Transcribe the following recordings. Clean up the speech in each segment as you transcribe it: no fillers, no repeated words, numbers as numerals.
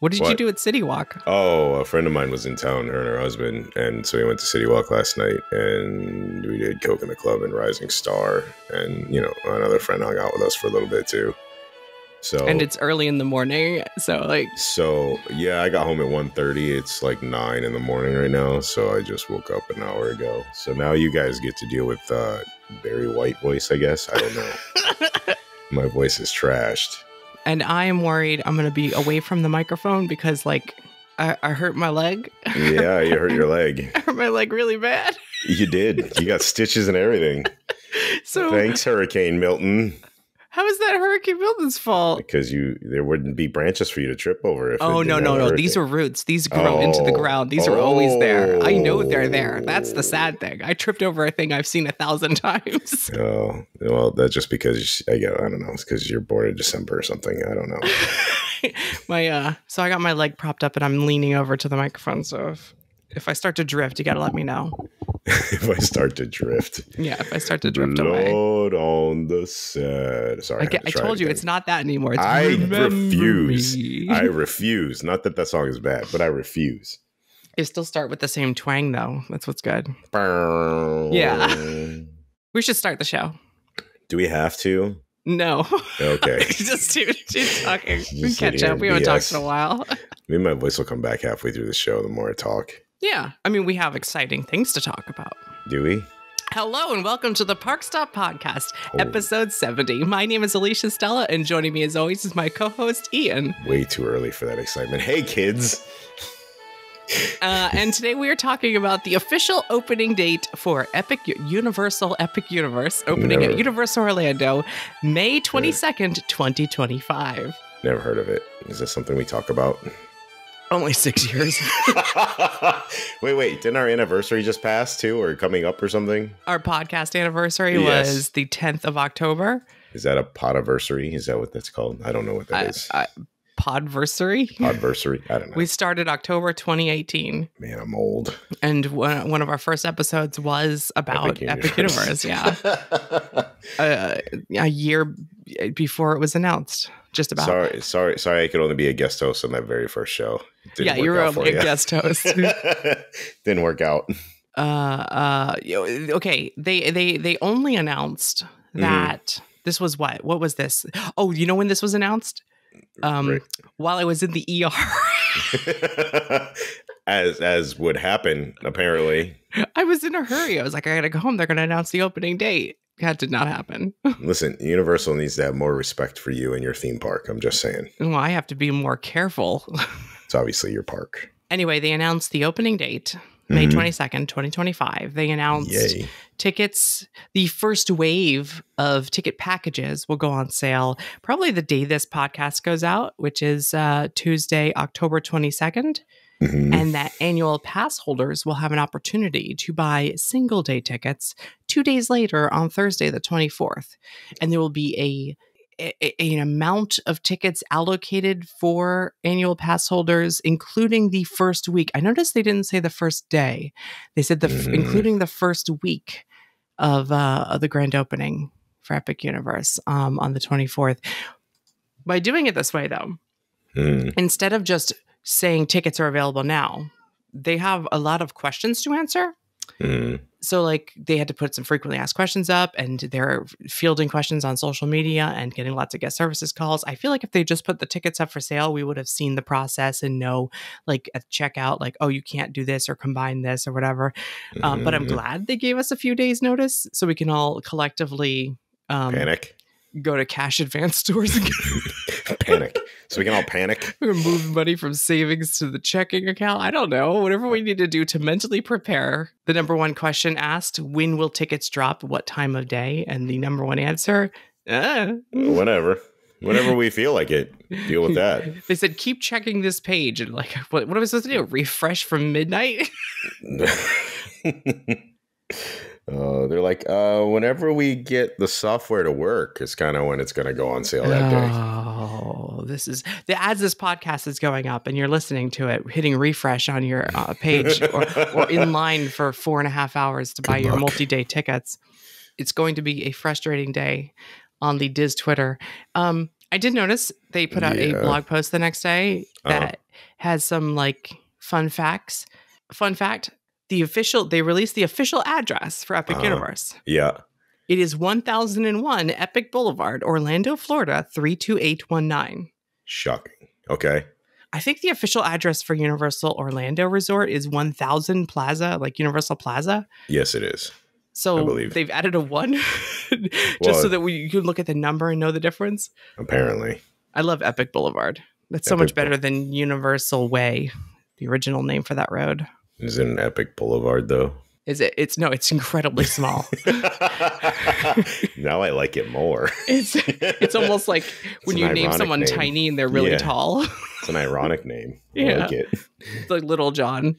What did you What? do at City Walk? Oh, a friend of mine was in town, her and her husband, and so we went to City Walk last night, and we did Coke in the Club and Rising Star, and another friend hung out with us for a little bit too. So And it's early in the morning, so yeah, I got home at 1:30. It's like 9 in the morning right now, so I just woke up an hour ago. So now you guys get to deal with Barry White voice, I guess. I don't know. My voice is trashed. And I am worried I'm going to be away from the microphone because, I hurt my leg. Yeah, you hurt your leg. I hurt my leg really bad. You did. You got stitches and everything. So thanks, Hurricane Milton. How is that Hurricane Milton's fault? Because there wouldn't be branches for you to trip over. No. These are roots. These grow into the ground. These are always there. I know they're there. That's the sad thing. I tripped over a thing I've seen 1,000 times. Oh, well, that's just because, I don't know. It's because you're born in December or something. I don't know. So I got my leg propped up and I'm leaning over to the microphone. So if I start to drift, you got to let me know. If I start to drift. Yeah, if I start to drift away. Lord on the set. Sorry, I told you it's not that anymore. It's I refuse. Me. I refuse. Not that song is bad, but I refuse. They still start with the same twang, though. That's what's good. Yeah. We should start the show. Do we have to? No. Okay. Just talking. We catch up. We haven't talked in a while. Maybe my voice will come back halfway through the show the more I talk. Yeah. I mean, we have exciting things to talk about. Do we? Hello and welcome to the ParkStop podcast, episode 70. My name is Alicia Stella, and joining me as always is my co-host, Ian. Way too early for that excitement. Hey, kids. And today we are talking about the official opening date for Universal Epic Universe, opening at Universal Orlando, May 22nd, 2025. Never heard of it. Is this something we talk about? Only 6 years. Wait. Didn't our anniversary just pass too, or coming up or something? Our podcast anniversary was the 10th of October. Is that a podiversary? Is that what that's called? I don't know what that is. Podversary? Podversary? I don't know. We started October 2018. Man, I'm old. And one of our first episodes was about Epic Universe. Yeah. A year before it was announced. Just about. Sorry. I could only be a guest host on that very first show. Yeah, you were only a guest host. Didn't work out. Okay. They only announced that this was what? What was this? Oh, you know when this was announced? While I was in the ER. as would happen, apparently. I was in a hurry. I was like, I gotta go home. They're gonna announce the opening date. That did not happen. Listen, Universal needs to have more respect for you and your theme park. I'm just saying. Well, I have to be more careful. It's obviously your park. Anyway, they announced the opening date, May 22nd, 2025. They announced tickets. The first wave of ticket packages will go on sale probably the day this podcast goes out, which is Tuesday, October 22nd. And that annual pass holders will have an opportunity to buy single day tickets 2 days later on Thursday, the 24th. And there will be an amount of tickets allocated for annual pass holders, including the first week. I noticed they didn't say the first day. They said including the first week of the grand opening for Epic Universe on the 24th. By doing it this way, though, instead of just saying tickets are available now, they have a lot of questions to answer. So they had to put some frequently asked questions up, and they're fielding questions on social media and getting lots of guest services calls. I feel like if they just put the tickets up for sale, we would have seen the process and know at checkout, oh, you can't do this or combine this or whatever. But I'm glad they gave us a few days notice so we can all collectively panic. Go to cash advance stores and panic. So we can all panic. We're gonna move money from savings to the checking account. I don't know. Whatever we need to do to mentally prepare. The number one question asked, when will tickets drop? What time of day? And the number one answer, whenever we feel like it. Deal with that. They said, keep checking this page. And what am I supposed to do? Refresh from midnight? They're like, whenever we get the software to work is kind of when it's going to go on sale that day. Oh, as this podcast is going up and you're listening to it, hitting refresh on your page or in line for 4.5 hours to buy your multi-day tickets. It's going to be a frustrating day on the Diz Twitter. I did notice they put out a blog post the next day that has some like fun facts. Fun fact, they released the official address for Epic Universe. Yeah. It is 1001 Epic Boulevard, Orlando, Florida, 32819. Shocking. Okay. I think the official address for Universal Orlando Resort is 1000 Plaza, like Universal Plaza. Yes, it is. So they've added a 1 just so that you can look at the number and know the difference. Apparently. I love Epic Boulevard. That's so much better than Universal Way, the original name for that road. Is it an Epic Boulevard, though? Is it? It's incredibly small. Now I like it more. It's almost like when you name someone tiny and they're really tall. It's an ironic name. I like it. It's like Little John.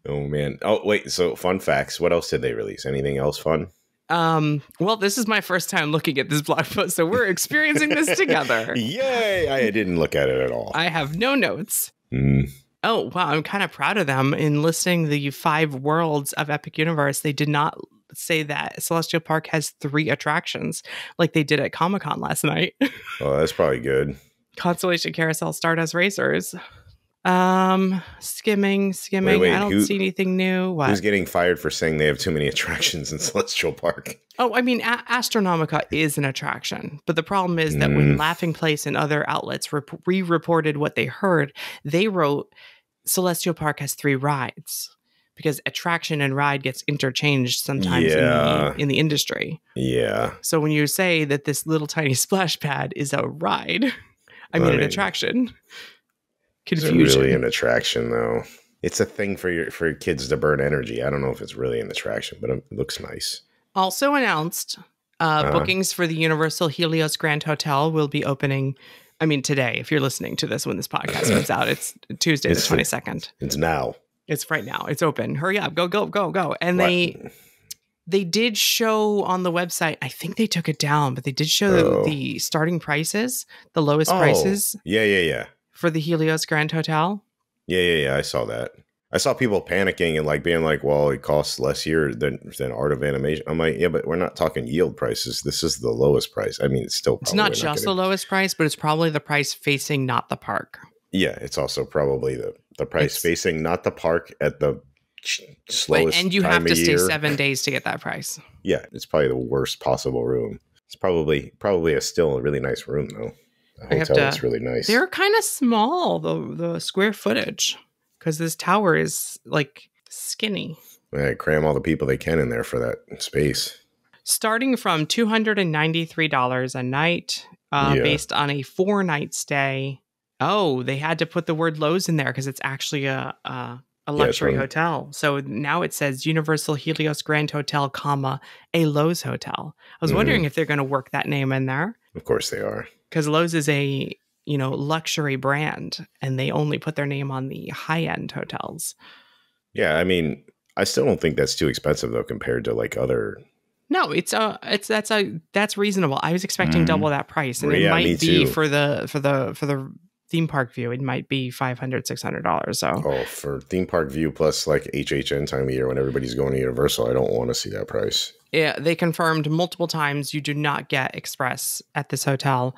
Oh, man. Oh, wait. So fun facts. What else did they release? Anything else fun? Well, this is my first time looking at this blog post, so we're experiencing this together. Yay! I didn't look at it at all. I have no notes. Oh, wow. I'm kind of proud of them in listing the 5 worlds of Epic Universe. They did not say that Celestial Park has 3 attractions like they did at Comic-Con last night. Oh, that's probably good. Constellation Carousel, Stardust Racers. Skimming. Wait, I don't see anything new. What? Who's getting fired for saying they have too many attractions in Celestial Park? Oh, I mean, Astronomica is an attraction. But the problem is that when Laughing Place and other outlets re-reported what they heard, they wrote Celestial Park has 3 rides because attraction and ride gets interchanged sometimes in the industry. Yeah. So when you say that this little tiny splash pad is a ride, I mean an attraction. Confusion. Is it really an attraction, though? It's a thing for your kids to burn energy. I don't know if it's really an attraction, but it looks nice. Also announced, bookings for the Universal Helios Grand Hotel will be opening. I mean, today, if you're listening to this when this podcast comes out, it's Tuesday, the 22nd. It's now. It's right now. It's open. Hurry up. Go. And they did show on the website, I think they took it down, but they did show the starting prices, the lowest prices. Yeah. For the Helios Grand Hotel? Yeah. I saw that. I saw people panicking and like being like, well, it costs less here than Art of Animation. I'm like, yeah, but we're not talking yield prices. This is the lowest price. I mean, it's still probably not just the lowest price, but it's probably the price facing not the park. Yeah, it's also probably the price facing not the park at the slowest and you time have to of stay year. 7 days to get that price. Yeah, it's probably the worst possible room. It's probably still a really nice room, though. The hotel is really nice. They're kind of small, the square footage, because this tower is like skinny. Yeah, cram all the people they can in there for that space. Starting from $293 a night, based on a 4-night stay. Oh, they had to put the word Lowe's in there because it's actually a luxury hotel. So now it says Universal Helios Grand Hotel, a Lowe's hotel. I was wondering if they're going to work that name in there. Of course they are. Because Lowe's is a, luxury brand, and they only put their name on the high-end hotels. Yeah, I mean, I still don't think that's too expensive though compared to like other. No, that's reasonable. I was expecting double that price, and it might be for the theme park view. It might be $500-$600. So for theme park view plus like HHN time of year when everybody's going to Universal, I don't want to see that price. Yeah, they confirmed multiple times you do not get express at this hotel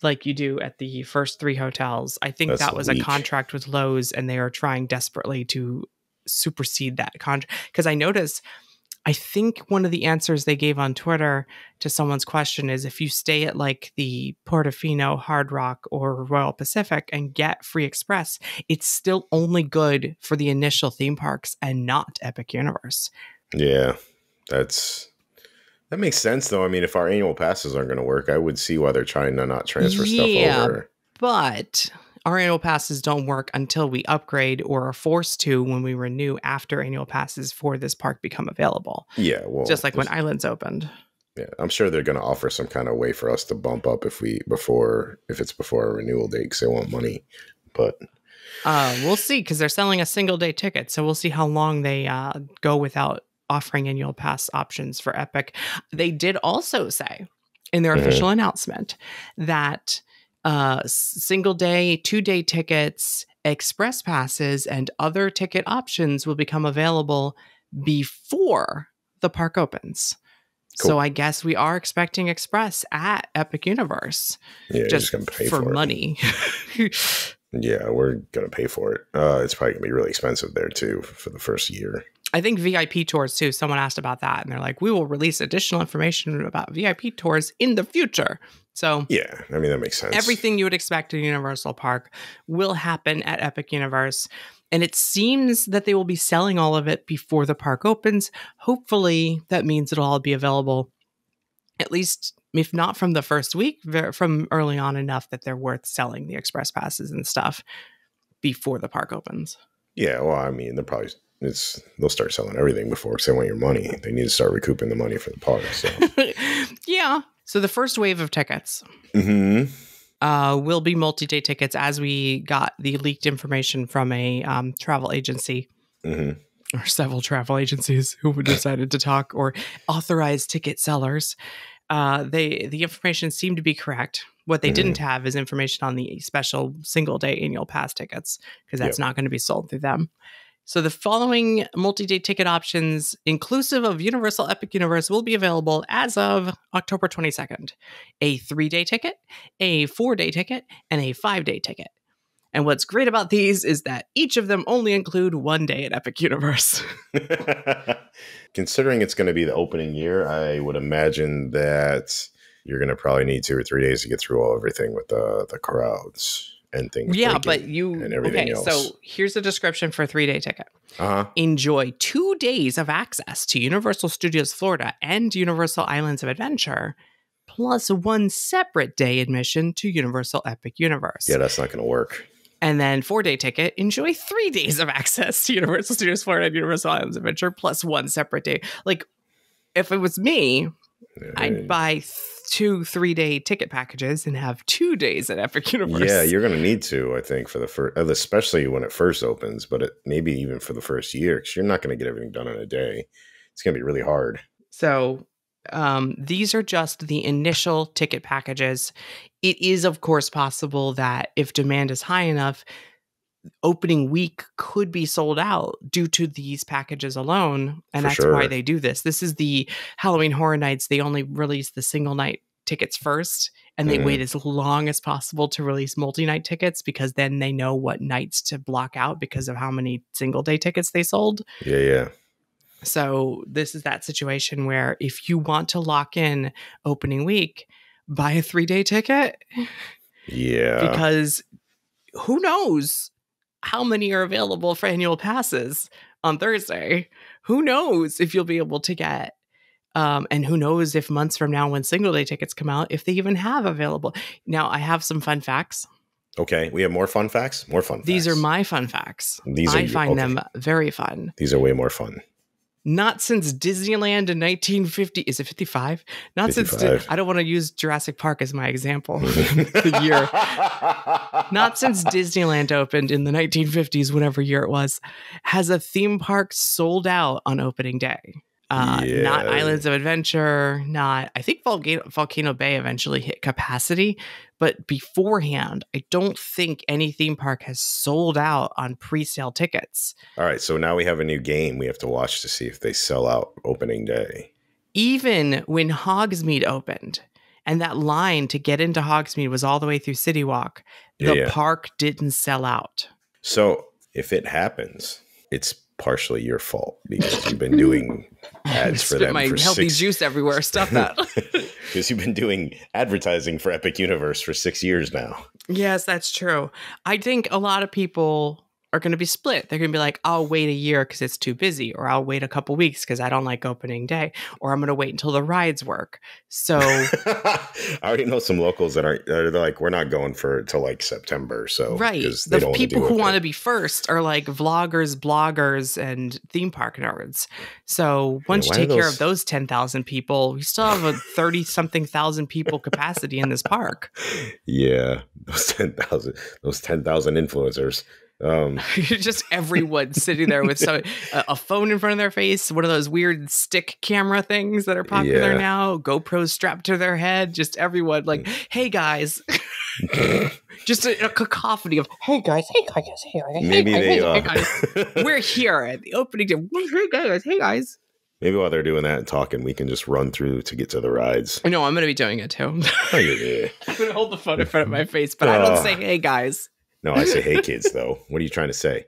like you do at the first 3 hotels. I think that was a contract with Lowe's, and they are trying desperately to supersede that contract. Because I think one of the answers they gave on Twitter to someone's question is if you stay at like the Portofino, Hard Rock, or Royal Pacific and get free express, it's still only good for the initial theme parks and not Epic Universe. Yeah, that makes sense, though. I mean, if our annual passes aren't going to work, I would see why they're trying to not transfer stuff over. But our annual passes don't work until we upgrade or are forced to when we renew after annual passes for this park become available. Yeah, well, just like when Islands opened. Yeah, I'm sure they're going to offer some kind of way for us to bump up if it's before a renewal date because they want money. But we'll see, because they're selling a single day ticket, so we'll see how long they go without offering annual pass options for Epic. They did also say in their official announcement that single day, 2-day tickets, express passes, and other ticket options will become available before the park opens. Cool. So I guess we are expecting express at Epic Universe. Yeah, just gonna pay for money. Yeah, we're going to pay for it. It's probably going to be really expensive there, too, for the first year. I think VIP tours, too. Someone asked about that, and they're like, we will release additional information about VIP tours in the future. So yeah, I mean, that makes sense. Everything you would expect in Universal Park will happen at Epic Universe. And it seems that they will be selling all of it before the park opens. Hopefully, that means it'll all be available, at least if not from the first week, from early on enough that they're worth selling the express passes and stuff before the park opens. Yeah, well, I mean, they'll start selling everything before because they want your money. They need to start recouping the money for the park. So. Yeah. So the first wave of tickets will be multi-day tickets, as we got the leaked information from a travel agency or several travel agencies who decided to talk, or authorized ticket sellers. The information seemed to be correct. What they didn't have is information on the special single day annual pass tickets, because that's not going to be sold through them. So the following multi-day ticket options, inclusive of Universal Epic Universe, will be available as of October 22nd. A 3-day ticket, a 4-day ticket, and a 5-day ticket. And what's great about these is that each of them only include 1 day at Epic Universe. Considering it's going to be the opening year, I would imagine that you're going to probably need 2 or 3 days to get through everything with the crowds and things. Yeah, but and everything else. So here's a description for a 3-day ticket. Enjoy 2 days of access to Universal Studios Florida and Universal Islands of Adventure, plus 1 separate day admission to Universal Epic Universe. Yeah, that's not going to work. And then 4-day ticket, enjoy 3 days of access to Universal Studios Florida and Universal Islands of Adventure, plus 1 separate day. Like, if it was me, I'd buy 2 3-day ticket packages and have 2 days at Epic Universe. Yeah, you're going to need to, I think, for the first, especially when it first opens, but maybe even for the first year, because you're not going to get everything done in a day. It's going to be really hard. So these are just the initial ticket packages. It is, of course, possible that if demand is high enough, opening week could be sold out due to these packages alone. And that's why they do this. This is the Halloween Horror Nights. They only release the single night tickets first, and they wait as long as possible to release multi-night tickets, because then they know what nights to block out because of how many single day tickets they sold. Yeah. So this is that situation where if you want to lock in opening week, buy a 3-day ticket. Yeah. Because who knows how many are available for annual passes on Thursday? Who knows if you'll be able to get, and who knows if months from now when single day tickets come out, if they even have available. Now, I have some fun facts. Okay. We have more fun facts? More fun facts. These are my fun facts. I find them very fun. These are way more fun. Not since Disneyland in 1950. Is it 55? Not 55. Since. I don't want to use Jurassic Park as my example. The year. Not since Disneyland opened in the 1950s, whatever year it was, has a theme park sold out on opening day. Not Islands of Adventure, I think Volcano Bay eventually hit capacity, but beforehand, I don't think any theme park has sold out on pre-sale tickets. All right, so now we have a new game we have to watch to see if they sell out opening day. Even when Hogsmeade opened, and that line to get into Hogsmeade was all the way through City Walk, the park didn't sell out. So if it happens, it's partially your fault, because you've been doing ads for them. My healthy juice everywhere. Stop that. Because you've been doing advertising for Epic Universe for 6 years now. Yes, that's true. I think a lot of people are going to be split. They're going to be like, I'll wait a year because it's too busy, or I'll wait a couple weeks because I don't like opening day, or I'm going to wait until the rides work. So I already know some locals that are like, we're not going for till like September. So right, the people who want to be first are like vloggers, bloggers, and theme park nerds. So once you take care of those 10,000 people, we still have a 30-something thousand people capacity in this park. Yeah, those 10,000 influencers. Just everyone sitting there with a phone in front of their face, one of those weird stick camera things that are popular now, GoPros strapped to their head, just everyone like, hey guys. Just a cacophony of hey guys, hey guys. We're here at the opening day. Hey guys. Maybe while they're doing that and talking, we can just run through to get to the rides. I know, I'm going to be doing it too. Oh, yeah. I'm going to hold the phone in front of my face, but I don't say hey guys. No, I say, hey, kids, though. What are you trying to say?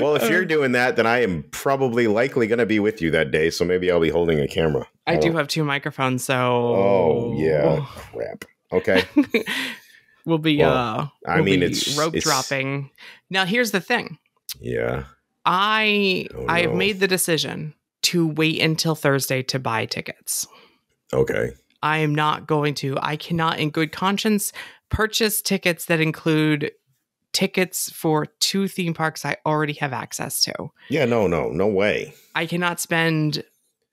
Well, if you're doing that, then I am probably likely going to be with you that day. So maybe I'll be holding a camera. I do have 2 microphones, so. Oh, yeah. Crap. Okay. we'll be it's rope dropping. Now, here's the thing. Yeah. I have made the decision to wait until Thursday to buy tickets. Okay. I am not going to. I cannot, in good conscience, purchase tickets that include tickets for 2 theme parks I already have access to. Yeah, no way. I cannot spend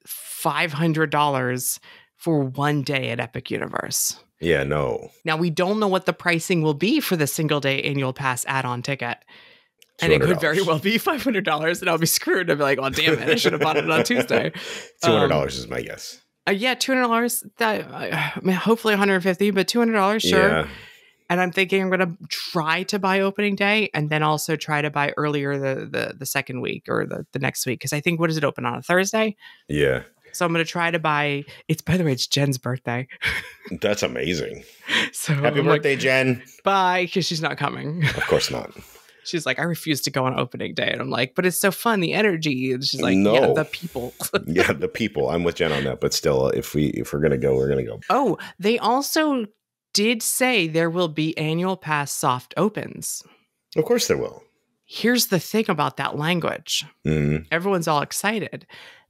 $500 for 1 day at Epic Universe. Yeah, no. Now, we don't know what the pricing will be for the single day annual pass add-on ticket. And it could very well be $500, and I'll be screwed. I'll be like, oh, damn it, I should have bought it on Tuesday. $200 is my guess. Yeah, $200. Hopefully $150, but $200, sure. Yeah. And I'm thinking I'm going to try to buy opening day, and then also try to buy earlier the second week or the next week. Because I think, what does it open on, a Thursday? Yeah. So I'm going to try to buy. By the way, it's Jen's birthday. That's amazing. So happy birthday, Jen. Bye, because she's not coming. Of course not. She's like, I refuse to go on opening day. And I'm like, but it's so fun, the energy. And she's like, no. Yeah, the people. Yeah, the people. I'm with Jen on that. But still, if we're going to go, we're going to go. Oh, they also did say there will be annual pass soft opens. Of course there will. Here's the thing about that language. Mm-hmm. Everyone's all excited.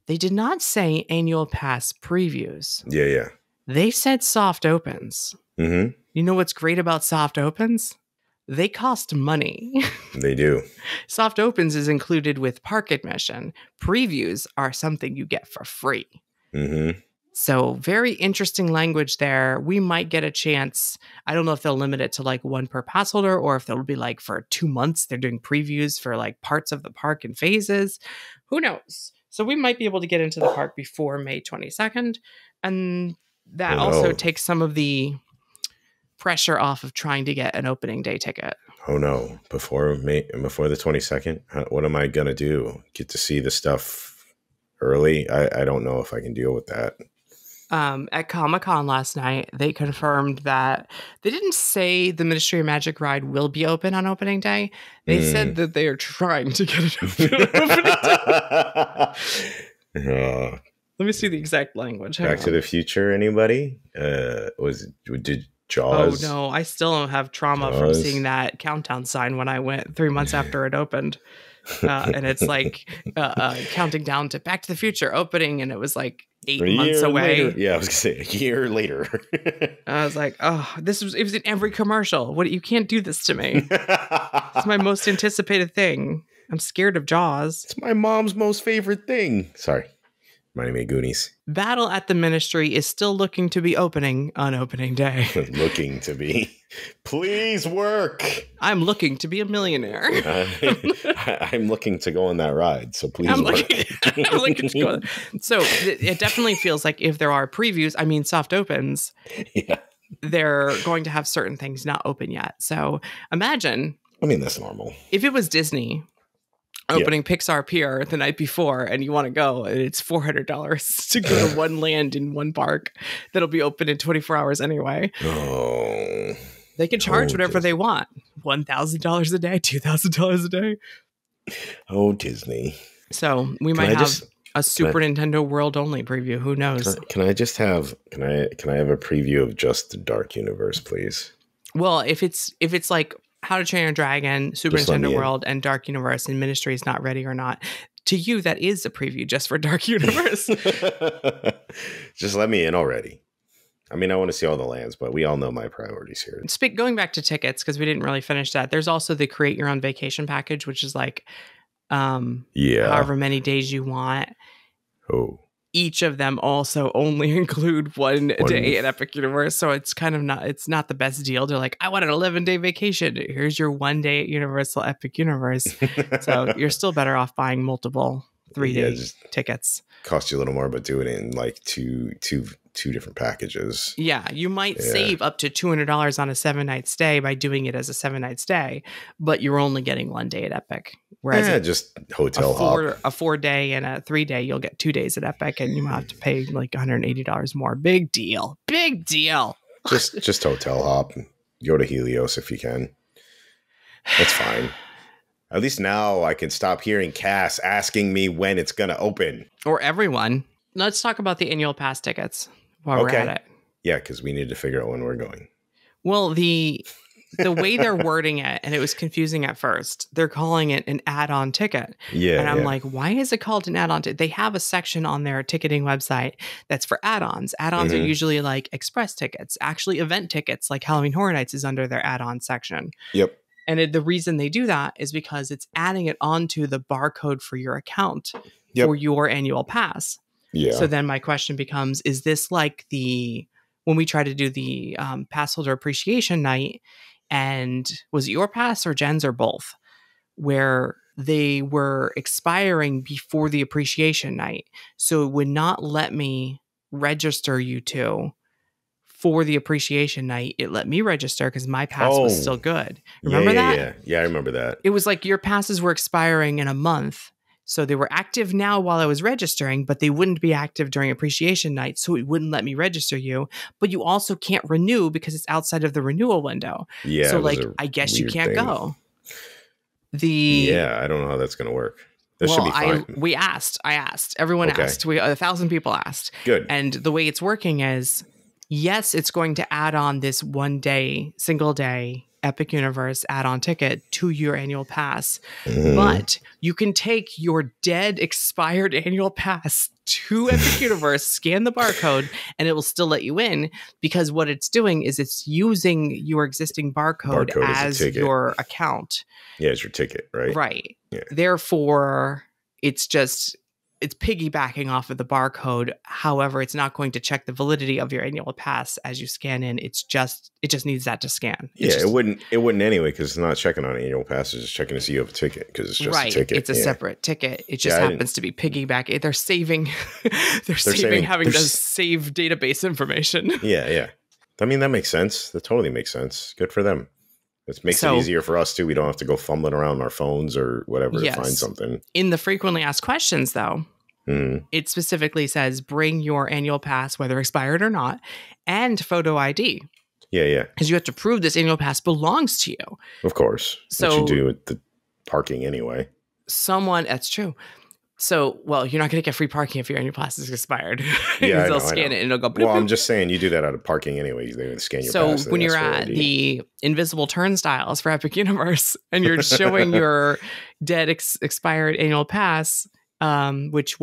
They did not say annual pass previews. Yeah. They said soft opens. Mm-hmm. You know what's great about soft opens? They cost money. They do. Soft opens is included with park admission. Previews are something you get for free. Mm-hmm. So very interesting language there. We might get a chance. I don't know if they'll limit it to like 1 per pass holder, or if they'll be like for 2 months, they're doing previews for like parts of the park in phases. Who knows? So we might be able to get into the park before May 22nd. And that also takes some of the pressure off of trying to get an opening day ticket. Oh no. Before the 22nd, what am I going to do? Get to see the stuff early? I don't know if I can deal with that. At Comic-Con last night, they confirmed that they didn't say the Ministry of Magic ride will be open on opening day. They said that they are trying to get it open on opening day. Let me see the exact language. Back to the Future, anybody? Did Jaws? Oh no, I still have trauma from seeing that countdown sign when I went 3 months after it opened. And it's like counting down to Back to the Future opening, and it was like 8 months away. Later. Yeah, I was gonna say a year later. I was like, oh, it was in every commercial. You can't do this to me. It's my most anticipated thing. I'm scared of Jaws. It's my mom's most favorite thing. Sorry. Reminding me of Goonies. Battle at the Ministry is still looking to be opening on opening day. Looking to be. Please work. I'm looking to be a millionaire. I'm looking to go on that ride, so please work. I'm looking to go. So it definitely feels like if there are previews, soft opens, they're going to have certain things not open yet. So imagine. That's normal. If it was Disney opening Pixar Pier the night before and you want to go, and it's $400 to go to one land in one park that'll be open in 24 hours anyway. Oh, they can charge whatever they want. $1,000 a day, $2,000 a day. Oh, Disney. So we might have a Super Nintendo World only preview. Who knows? Can I have a preview of just the Dark Universe, please? Well, if it's like How to Train Your Dragon, Super Nintendo World, and Dark Universe, and Ministry is not ready or not, to you, that is a preview just for Dark Universe. Just let me in already. I want to see all the lands, but we all know my priorities here. Going back to tickets, because we didn't really finish that, there's also the Create Your Own Vacation package, which is like however many days you want. Oh. Each of them also only include one day at Epic Universe. So it's kind of not the best deal. They're like, I want an 11-day vacation. Here's your 1 day at Universal Epic Universe. So you're still better off buying multiple 3-day tickets. Cost you a little more, but do it in like two different packages. Yeah, you might save up to $200 on a 7-night stay by doing it as a 7-night stay, but you're only getting 1 day at Epic. Whereas just hotel hop. A 4-day and a 3-day, you'll get 2 days at Epic, and you might have to pay like $180 more. Big deal. Just hotel hop. Go to Helios if you can. That's fine. At least now I can stop hearing Cass asking me when it's going to open. Or everyone. Let's talk about the annual pass tickets while we're at it. Yeah, because we need to figure out when we're going. Well, the way they're wording it, and it was confusing at first, they're calling it an add-on ticket. Yeah. And I'm like, why is it called an add-on ticket? They have a section on their ticketing website that's for add-ons. Add-ons are usually like express tickets. Actually, event tickets like Halloween Horror Nights is under their add-on section. Yep. And the reason they do that is because it's adding it onto the barcode for your account for your annual pass. Yeah. So then my question becomes, is this like when we try to do the pass holder appreciation night, and was it your pass or Jen's or both, where they were expiring before the appreciation night? So it would not let me register you two for the appreciation night. It let me register because my pass was still good. Remember that? Yeah, I remember that. It was like your passes were expiring in a month. So they were active now while I was registering, but they wouldn't be active during appreciation night. So it wouldn't let me register you. But you also can't renew because it's outside of the renewal window. Yeah. So like, I guess you can't go. I don't know how that's going to work. That should be fine. I asked. Everyone asked. 1,000 people asked. Good. And the way it's working is, yes, it's going to add on this single day Epic Universe add-on ticket to your annual pass. But you can take your dead expired annual pass to Epic Universe, scan the barcode, and it will still let you in, because what it's doing is it's using your existing barcode as your account. Yeah, it's your ticket, right? Right. Yeah. Therefore, it's piggybacking off of the barcode. However, it's not going to check the validity of your annual pass as you scan in. It just needs that to scan. It wouldn't anyway, because it's not checking on annual pass. It's just checking to see you have a ticket, because it's just a ticket. It's a separate ticket. It just happens to be piggyback. They're saving having to save database information. Yeah. I mean, that makes sense. That totally makes sense. Good for them. It makes it easier for us too. We don't have to go fumbling around on our phones or whatever to find something. In the frequently asked questions, though, it specifically says bring your annual pass, whether expired or not, and photo ID. Yeah. Because you have to prove this annual pass belongs to you. Of course. So what you do at the parking anyway. That's true. So, well, you're not going to get free parking if your annual pass is expired. Yeah, they'll scan it and it'll go. Well, I'm just saying you do that out of parking anyway. They would scan your pass. So when you're at the invisible turnstiles for Epic Universe and you're showing your dead expired annual pass, which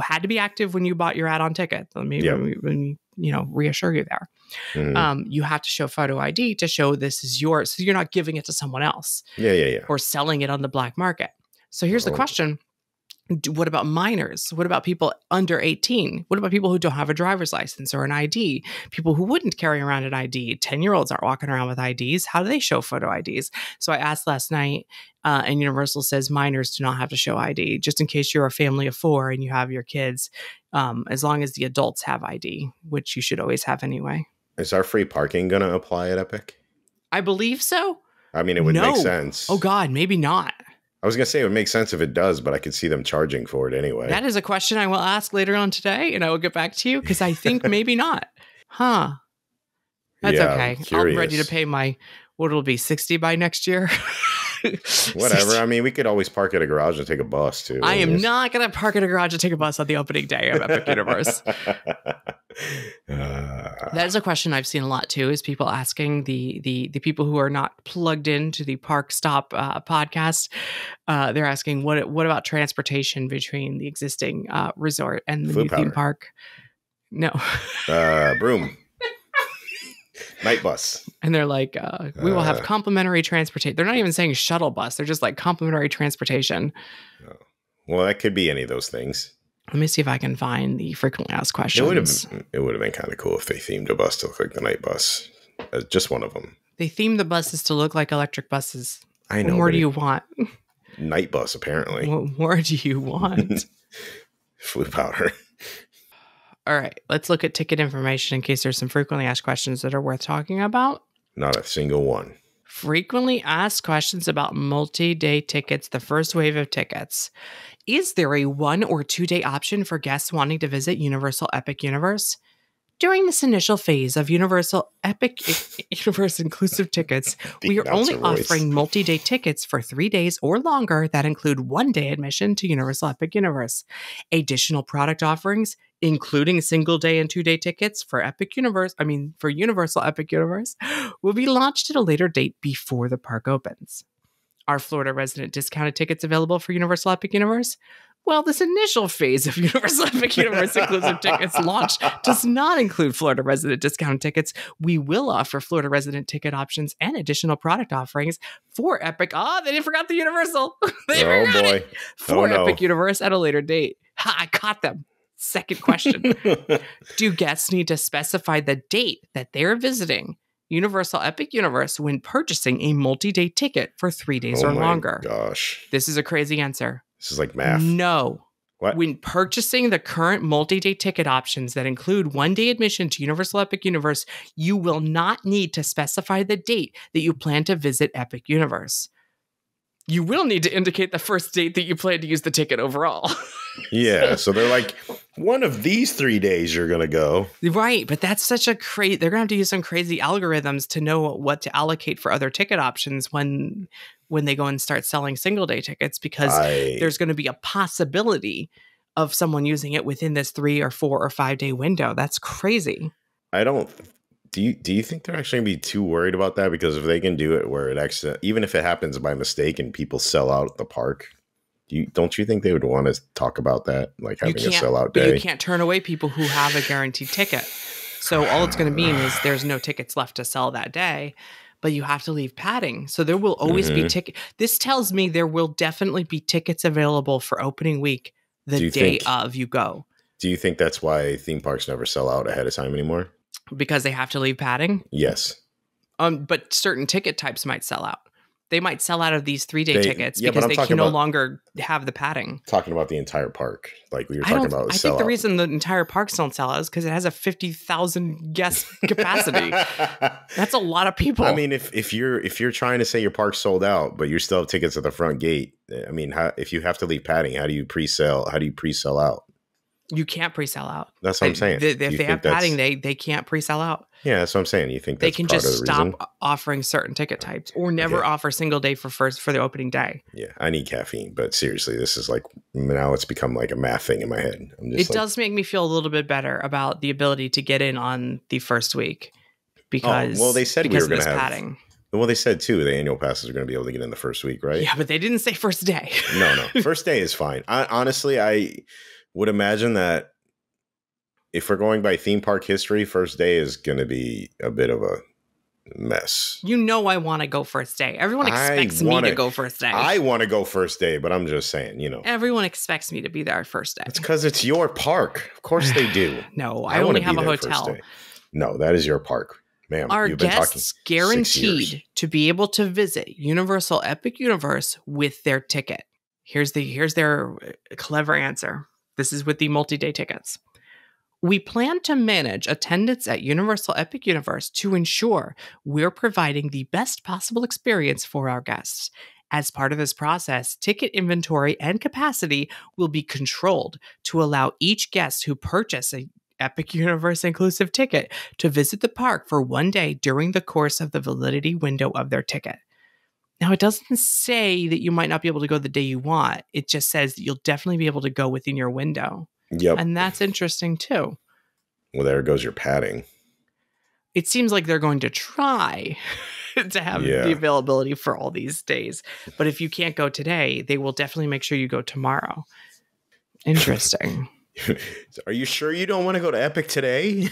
had to be active when you bought your add-on ticket. Let me reassure you there. You have to show photo ID to show this is yours. So you're not giving it to someone else. Yeah. Or selling it on the black market. So here's the question. What about minors? What about people under 18? What about people who don't have a driver's license or an ID? People who wouldn't carry around an ID. 10-year-olds aren't walking around with IDs. How do they show photo IDs? So I asked last night, and Universal says minors do not have to show ID, just in case you're a family of 4 and you have your kids, as long as the adults have ID, which you should always have anyway. Is our free parking going to apply at Epic? I believe so. I mean, it would make sense. Oh, God, maybe not. I was going to say it would make sense if it does, but I could see them charging for it anyway. That is a question I will ask later on today, and I will get back to you, because I think maybe not. Huh. That's okay. I'm ready to pay what it'll be, 60 by next year? Whatever. 60. I mean, we could always park at a garage and take a bus, too. I am not going to park at a garage and take a bus on the opening day of Epic Universe. That is a question I've seen a lot, too, is people asking the people who are not plugged into the ParkStop podcast. They're asking, what about transportation between the existing resort and the new theme park? No. Broom. Night bus. And they're like, we will have complimentary transportation. They're not even saying shuttle bus. They're just like complimentary transportation. Well, that could be any of those things. Let me see if I can find the frequently asked questions. It would have been kind of cool if they themed a bus to look like the night bus. Just one of them. They themed the buses to look like electric buses. I know. What more do you want? Night bus, apparently. What more do you want? Flu powder. All right, let's look at ticket information in case there's some frequently asked questions that are worth talking about. Not a single one. Frequently asked questions about multi-day tickets, the first wave of tickets. Is there a 1 or 2 day option for guests wanting to visit Universal Epic Universe? During this initial phase of Universal Epic Universe inclusive tickets, we are only offering multi-day tickets for 3 days or longer that include 1-day admission to Universal Epic Universe. Additional product offerings, including single-day and 2-day tickets for Universal Epic Universe, will be launched at a later date before the park opens. Are Florida resident discounted tickets available for Universal Epic Universe? Well, this initial phase of Universal Epic Universe inclusive tickets launch does not include Florida resident discount tickets. We will offer Florida resident ticket options and additional product offerings for Epic. Oh, they forgot the Universal. For Epic Universe at a later date. Ha, I caught them. Second question. Do guests need to specify the date that they're visiting Universal Epic Universe when purchasing a multi-day ticket for 3 days or longer? Gosh. This is a crazy answer. This is like math. No. What? When purchasing the current multi-day ticket options that include 1-day admission to Universal Epic Universe, you will not need to specify the date that you plan to visit Epic Universe. You will need to indicate the first date that you plan to use the ticket overall. Yeah, so they're like, one of these 3 days you're going to go. Right, but that's such a crazy... They're going to have to use some crazy algorithms to know what to allocate for other ticket options when they go and start selling single-day tickets, because there's going to be a possibility of someone using it within this 3 or 4 or 5 day window. That's crazy. Do you think they're actually going to be too worried about that? Because if they can do it where even if it happens by mistake and people sell out at the park, don't you think they would want to talk about that, like having a sellout day? But you can't turn away people who have a guaranteed ticket. So all it's going to mean is there's no tickets left to sell that day, but you have to leave padding. So there will always be tickets. This tells me there will definitely be tickets available for opening week the day of you go. Do you think that's why theme parks never sell out ahead of time anymore? Because they have to leave padding? Yes. But certain ticket types might sell out. They might sell out of these 3-day tickets because they can no longer have the padding. Talking about the entire park, like we were talking about. I think the reason the entire parks don't sell out is because it has a 50,000 guest capacity. That's a lot of people. I mean, if you're trying to say your park's sold out, but you still have tickets at the front gate, I mean, if you have to leave padding, how do you pre-sell? How do you pre-sell out? You can't pre-sell out. That's what I'm saying. If they have padding, they can't pre-sell out. Yeah, that's what I'm saying. You think that's they can just stop offering certain ticket types or never offer single day for the opening day. Yeah, I need caffeine, but seriously, this is like, now it's become like a math thing in my head. It does make me feel a little bit better about the ability to get in on the first week because they said we were going to have padding. Well, they said too the annual passes are going to be able to get in the first week, right? Yeah, but they didn't say first day. No, first day is fine. Honestly, I would imagine that if we're going by theme park history, first day is going to be a bit of a mess. You know, I want to go first day. Everyone expects me to go first day. I want to go first day, but I'm just saying, Everyone expects me to be there first day. It's because it's your park. Of course they do. No, I only have a hotel. No, that is your park. Ma'am, Are guests guaranteed to be able to visit Universal Epic Universe with their ticket? Here's their clever answer. This is with the multi-day tickets. We plan to manage attendance at Universal Epic Universe to ensure we're providing the best possible experience for our guests. As part of this process, ticket inventory and capacity will be controlled to allow each guest who purchase a Epic Universe inclusive ticket to visit the park for 1 day during the course of the validity window of their ticket. Now, it doesn't say that you might not be able to go the day you want. It just says that you'll definitely be able to go within your window. Yep. And that's interesting too. Well, there goes your padding. It seems like they're going to try to have the availability for all these days. But if you can't go today, they will definitely make sure you go tomorrow. Interesting. Are you sure you don't want to go to Epic today?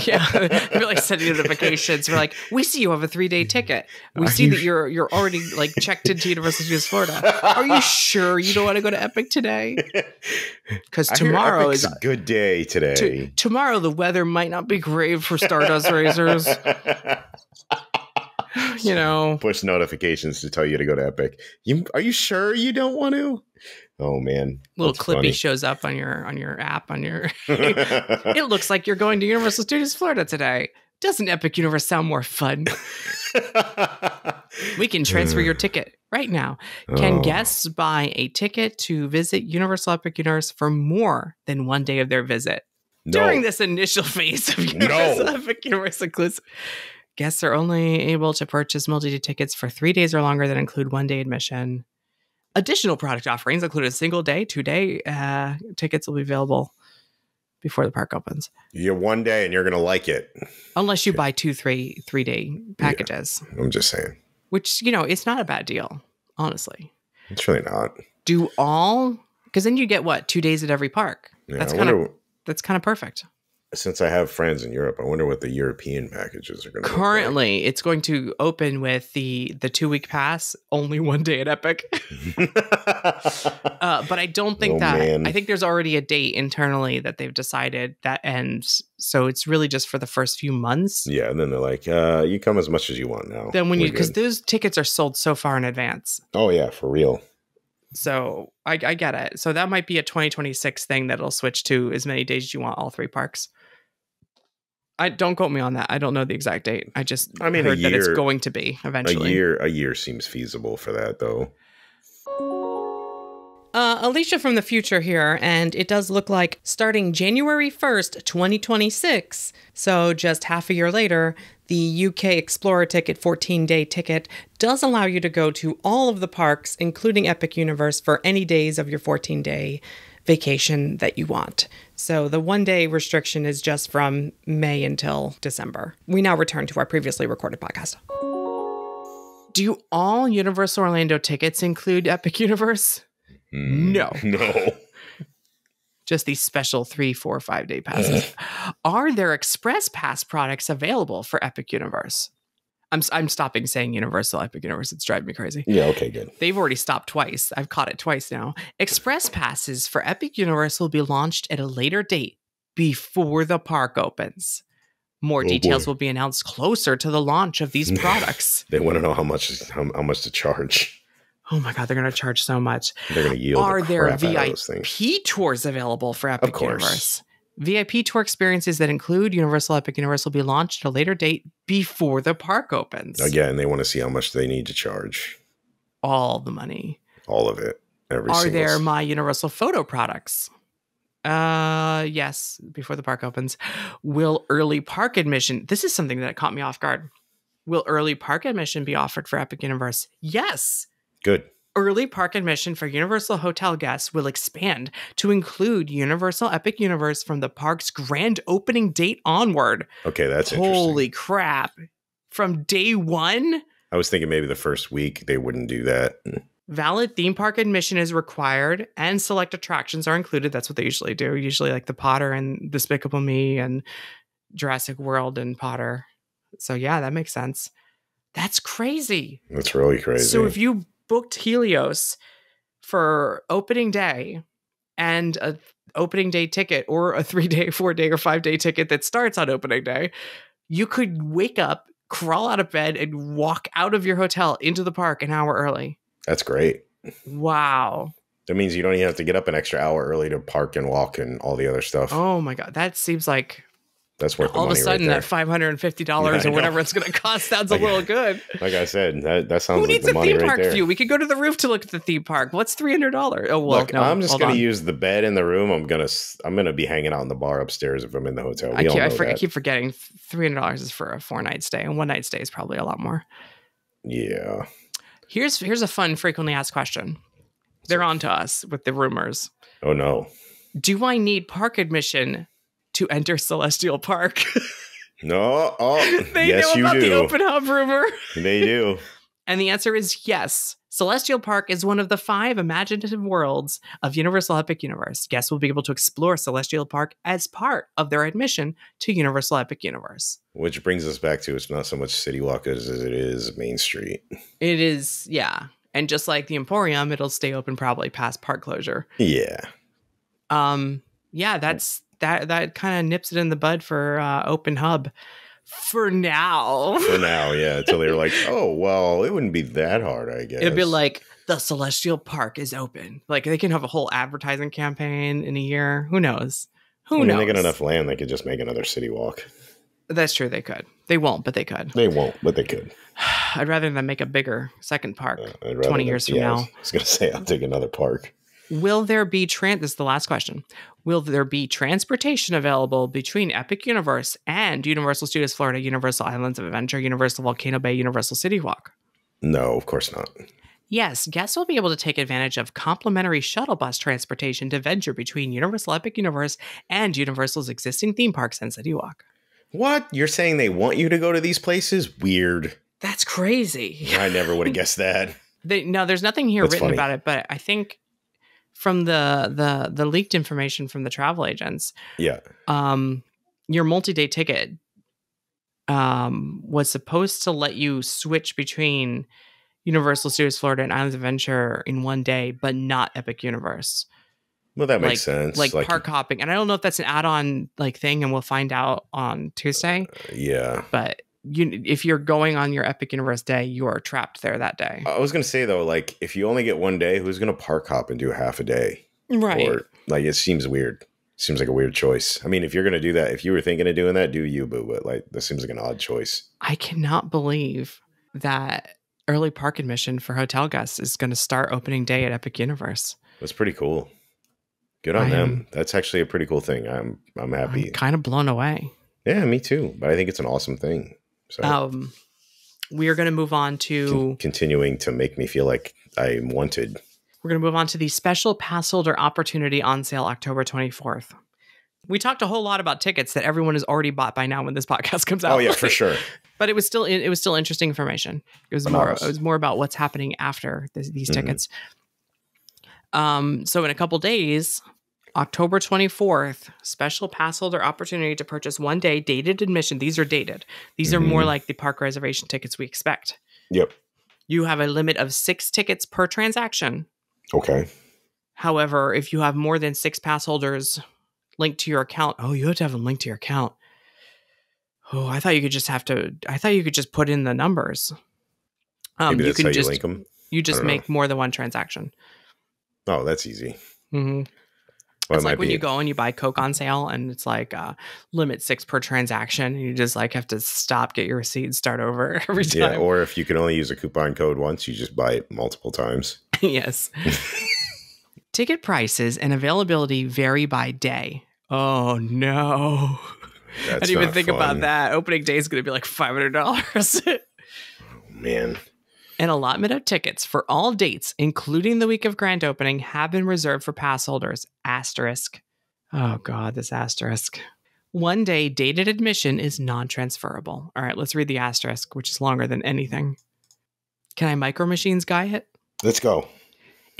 Yeah, we're like sending notifications. We're like, we see you have a 3-day ticket. We see that you're already like checked into Universal Studios Florida. Are you sure you don't want to go to Epic today? Because tomorrow is a good day today. Tomorrow the weather might not be great for Stardust Racers. Push notifications to tell you to go to Epic. Are you sure you don't want to? Oh man, little clippy funny. Shows up on your app on your. It looks like you're going to Universal Studios Florida today. Doesn't Epic Universe sound more fun? We can transfer your ticket right now. Can guests buy a ticket to visit Universal Epic Universe for more than 1 day of their visit? During this initial phase of Universal Epic Universe inclusive, guests are only able to purchase multi-day tickets for 3 days or longer that include 1-day admission. Additional product offerings include a single day, 2-day tickets will be available before the park opens. You get 1 day and you're going to like it. Unless you buy 3-day packages. Yeah, I'm just saying. Which, it's not a bad deal, honestly. It's really not. Do all, because then you get 2 days at every park. Yeah, that's kind of perfect. Since I have friends in Europe, I wonder what the European packages are going to Currently, it's going to open with the 2-week pass, only 1 day at Epic. But I don't think man. I think there's already a date internally that they've decided that ends. So it's really just for the first few months. Yeah, and then they're like, you come as much as you want now. Then because those tickets are sold so far in advance. Oh, yeah, for real. So I get it. So that might be a 2026 thing that'll switch to as many days as you want, all 3 parks. Don't quote me on that. I don't know the exact date. I heard that it's going to be eventually. A year seems feasible for that, though. Alicia from the future here, and it does look like starting January 1st, 2026, so just half a year later, the UK Explorer ticket, 14-day ticket, does allow you to go to all of the parks, including Epic Universe, for any days of your 14-day vacation that you want. So the 1-day restriction is just from May until December. We now return to our previously recorded podcast. Do all Universal Orlando tickets include Epic Universe? No. Just these special 3, 4, 5-day passes. Are there Express Pass products available for Epic Universe? I'm stopping saying Universal Epic Universe. It's driving me crazy. Yeah, okay, good. They've already stopped twice. I've caught it twice now. Express passes for Epic Universe will be launched at a later date before the park opens. More details will be announced closer to the launch of these products. They want to know how much to charge. Oh my God, they're going to charge so much. They're going to yield. Are there VIP tours available for Epic Universe? VIP tour experiences that include Universal Epic Universe will be launched at a later date before the park opens. Again, they want to see how much they need to charge. All the money. All of it. Are there My Universal Photo products? Yes, before the park opens. Will early park admission... This is something that caught me off guard. Will early park admission be offered for Epic Universe? Yes. Good. Early park admission for Universal Hotel guests will expand to include Universal Epic Universe from the park's grand opening date onward. Okay, that's interesting. Holy crap. From day 1? I was thinking maybe the first week they wouldn't do that. Valid theme park admission is required and select attractions are included. That's what they usually do. Usually like the Potter and Despicable Me and Jurassic World and Potter. So yeah, that makes sense. That's crazy. That's really crazy. So if you booked Helios for opening day and a opening day ticket or a 3-day, 4-day, or 5-day ticket that starts on opening day, you could wake up, crawl out of bed, and walk out of your hotel into the park an hour early. That's great. Wow. That means you don't even have to get up an extra hour early to park and walk and all the other stuff. Oh my God. That seems like that's worth the money. All of a sudden, right that $550 or whatever it's going to cost sounds a little good. Like I said, that sounds like the money right there. Who needs a theme park view? We could go to the roof to look at the theme park. What's $300? Oh well, look, no, I'm just going to use the bed in the room. I'm gonna be hanging out in the bar upstairs if I'm in the hotel. I keep forgetting $300 is for a 4-night stay, and 1-night stay is probably a lot more. Yeah. Here's a fun frequently asked question. They're on to us with the rumors. Oh no. Do I need park admission to enter Celestial Park? No. Oh, they know about the open hub rumor. They do. And the answer is yes. Celestial Park is one of the 5 imaginative worlds of Universal Epic Universe. Guests will be able to explore Celestial Park as part of their admission to Universal Epic Universe. Which brings us back to it's not so much City Walk as it is Main Street. It is, yeah. And just like the Emporium, it'll stay open probably past park closure. Yeah. Yeah, that kind of nips it in the bud for Open Hub for now. For now, yeah. Until they were like, oh, well, it wouldn't be that hard, I guess. It'd be like, the Celestial Park is open. Like, they can have a whole advertising campaign in a year. Who knows? Who knows? They got enough land, they could just make another City Walk. That's true, they could. They won't, but they could. They won't, but they could. I'd rather than make a bigger second park 20 years from now. I was going to say, I'll take another park. Will there be this is the last question. Will there be transportation available between Epic Universe and Universal Studios Florida, Universal Islands of Adventure, Universal Volcano Bay, Universal City Walk? No, of course not. Yes, guests will be able to take advantage of complimentary shuttle bus transportation to venture between Universal Epic Universe and Universal's existing theme parks and City Walk. What? You're saying they want you to go to these places? Weird. That's crazy. I never would have guessed that. No, there's nothing here written about it, but I think from the leaked information from the travel agents, yeah, your multi-day ticket was supposed to let you switch between Universal Studios Florida and Islands of Adventure in one day, but not Epic Universe. Well, that makes sense. Like park hopping, and I don't know if that's an add-on thing, and we'll find out on Tuesday. Yeah, but if you're going on your Epic Universe day, you are trapped there that day. I was going to say, though, like, if you only get one day, who's going to park hop and do half a day? Right. Or, like, it seems weird. Seems like a weird choice. I mean, if you're going to do that, if you were thinking of doing that, do you, boo. But, like, this seems like an odd choice. I cannot believe that early park admission for hotel guests is going to start opening day at Epic Universe. That's pretty cool. Good on them. That's actually a pretty cool thing. I'm happy. I'm kind of blown away. Yeah, me too. But I think it's an awesome thing. So we are going to move on to continuing to make me feel like I'm wanted. We're going to move on to the special pass holder opportunity on sale October 24th. We talked a whole lot about tickets that everyone has already bought by now when this podcast comes out. Oh yeah, for sure. But it was still interesting information. It was more about what's happening after these tickets. So in a couple days, October 24th, special pass holder opportunity to purchase one day dated admission. These are dated. These are more like the park reservation tickets we expect. Yep. You have a limit of 6 tickets per transaction. Okay. However, if you have more than 6 pass holders linked to your account, you have to have them linked to your account. I thought you could just put in the numbers. Maybe that's how you link them. You just make more than one transaction. Oh, that's easy. Mm-hmm. Well, it's like when you go and you buy Coke on sale and it's like limit 6 per transaction. And you just like have to stop, get your receipt, and start over every time. Yeah, or if you can only use a coupon code once, you just buy it multiple times. Yes. Ticket prices and availability vary by day. Oh, no. I didn't even think about that. Opening day is going to be like $500. Oh, man. An allotment of tickets for all dates, including the week of grand opening, have been reserved for pass holders. Asterisk. Oh, God, this asterisk. One day dated admission is non-transferable. All right, let's read the asterisk, which is longer than anything. Can I Micro Machines guy it? Let's go.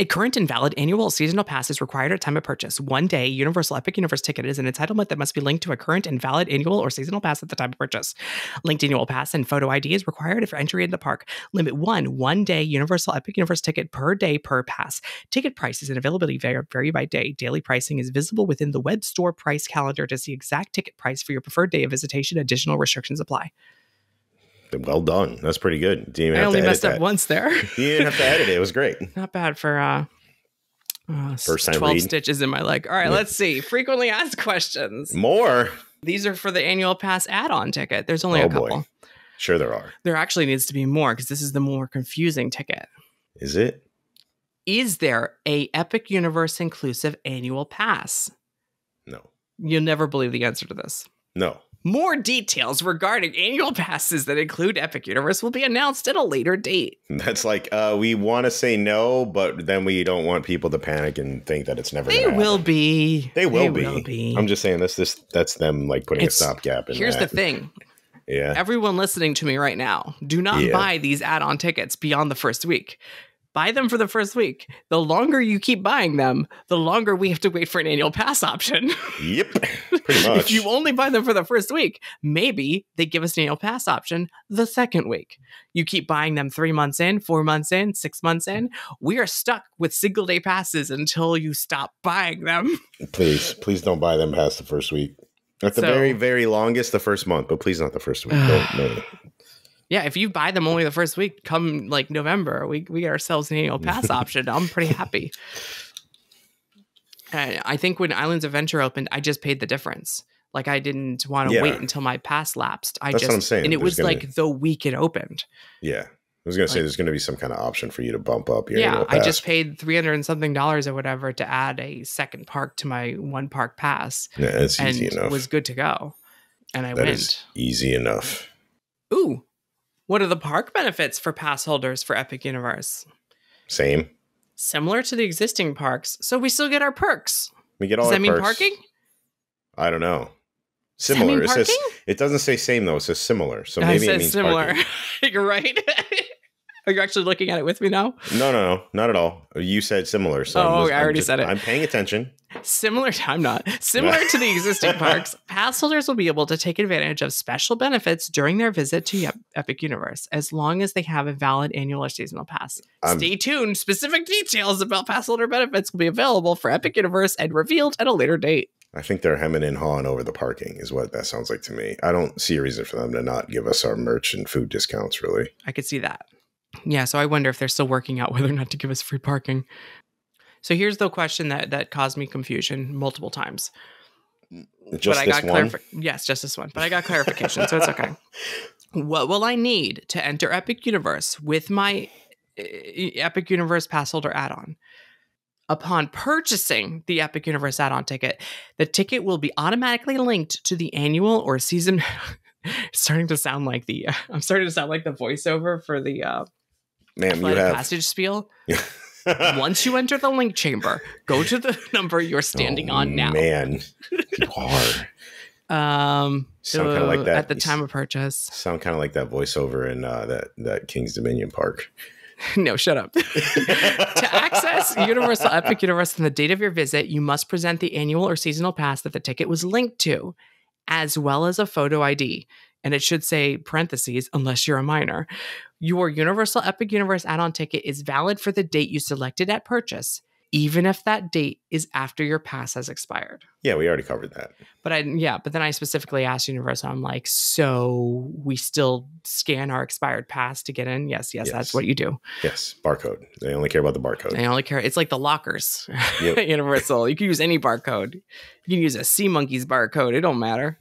A current and valid annual seasonal pass is required at time of purchase. One day Universal Epic Universe ticket is an entitlement that must be linked to a current and valid annual or seasonal pass at the time of purchase. Linked annual pass and photo ID is required for entry into the park. Limit 1 day Universal Epic Universe ticket per day per pass. Ticket prices and availability vary by day. Daily pricing is visible within the web store price calendar to see exact ticket price for your preferred day of visitation. Additional restrictions apply. Well done. That's pretty good. I only messed up once there. You didn't have to edit it. It was great. Not bad for first time 12 read. Stitches in my leg. All right, let's see. Frequently asked questions. More. These are for the annual pass add-on ticket. There's only a couple. Boy. Sure there are. There actually needs to be more because this is the more confusing ticket. Is it? Is there a Epic Universe inclusive annual pass? No. You'll never believe the answer to this. No. More details regarding annual passes that include Epic Universe will be announced at a later date. That's like, we want to say no, but then we don't want people to panic and think that it's never going to happen. They will be. They will be. I'm just saying that's them like putting a stopgap in Here's the thing. Yeah. Everyone listening to me right now, do not buy these add-on tickets beyond the first week. Buy them for the first week. The longer you keep buying them, the longer we have to wait for an annual pass option. Yep, pretty much. If you only buy them for the first week, maybe they give us an annual pass option the second week. You keep buying them 3 months in, 4 months in, 6 months in. We are stuck with single day passes until you stop buying them. Please don't buy them past the first week. At the very, very longest, the first month, but please not the first week. No. Yeah, if you buy them only the first week, come like November, we get ourselves an annual pass option. I'm pretty happy. I think when Islands of Adventure opened, I just paid the difference. Like I didn't want to wait until my pass lapsed. That's what I'm saying. And it was like the week it opened. Yeah. was going to say there's going to be some kind of option for you to bump up your annual pass. I just paid $300 and something or whatever to add a second park to my one park pass. Yeah, it's easy enough. Was good to go. And I went. That is easy enough. Ooh, what are the park benefits for pass holders for Epic Universe? Same. Similar to the existing parks, so we still get our perks. We get all our perks. Does that mean parking? I don't know. Similar. It doesn't say same though. It says similar. So maybe it means similar. You're right. Are you actually looking at it with me now? No, not at all. You said similar. So I already said it. I'm paying attention. Similar to the existing parks, pass holders will be able to take advantage of special benefits during their visit to Epic Universe, as long as they have a valid annual or seasonal pass. Stay tuned. Specific details about pass holder benefits will be available for Epic Universe and revealed at a later date. I think they're hemming and hawing over the parking is what that sounds like to me. I don't see a reason for them to not give us our merch and food discounts, really. I could see that. Yeah, so I wonder if they're still working out whether or not to give us free parking. So here's the question that caused me confusion multiple times. Just this one? Yes, just this one. But I got clarification, so it's okay. What will I need to enter Epic Universe with my Epic Universe pass holder add-on? Upon purchasing the Epic Universe add-on ticket, the ticket will be automatically linked to the annual or season. I'm starting to sound like the voiceover for the passage spiel. Once you enter the link chamber, go to the number you're standing on now. Man, you are. Sound kind of like that at the time of purchase. Sound kind of like that voiceover in that King's Dominion park. No, shut up. To access Universal Epic Universe on the date of your visit, you must present the annual or seasonal pass that the ticket was linked to, as well as a photo ID. And it should say parentheses, unless you're a minor. Your Universal Epic Universe add-on ticket is valid for the date you selected at purchase, even if that date is after your pass has expired. Yeah, we already covered that. But then I specifically asked Universal, I'm like, so we still scan our expired pass to get in? Yes, that's what you do. Yes, barcode. They only care about the barcode. They only care. It's like the lockers at Universal. You can use any barcode. You can use a Sea Monkey's barcode. It don't matter.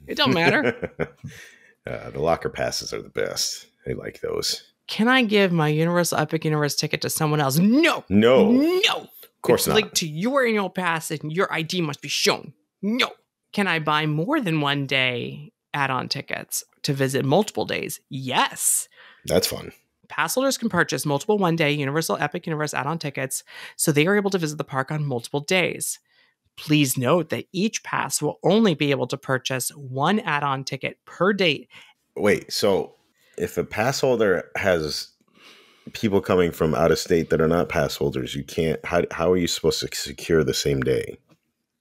The locker passes are the best. I like those. Can I give my Universal Epic Universe ticket to someone else? No. Of course not. It's linked to your annual pass and your ID must be shown. No. Can I buy more than one day add-on tickets to visit multiple days? Yes. That's fun. Pass holders can purchase multiple one-day Universal Epic Universe add-on tickets, so they are able to visit the park on multiple days. Please note that each pass will only be able to purchase one add-on ticket per date. Wait, so if a pass holder has people coming from out of state that are not pass holders, you can't. How are you supposed to secure the same day?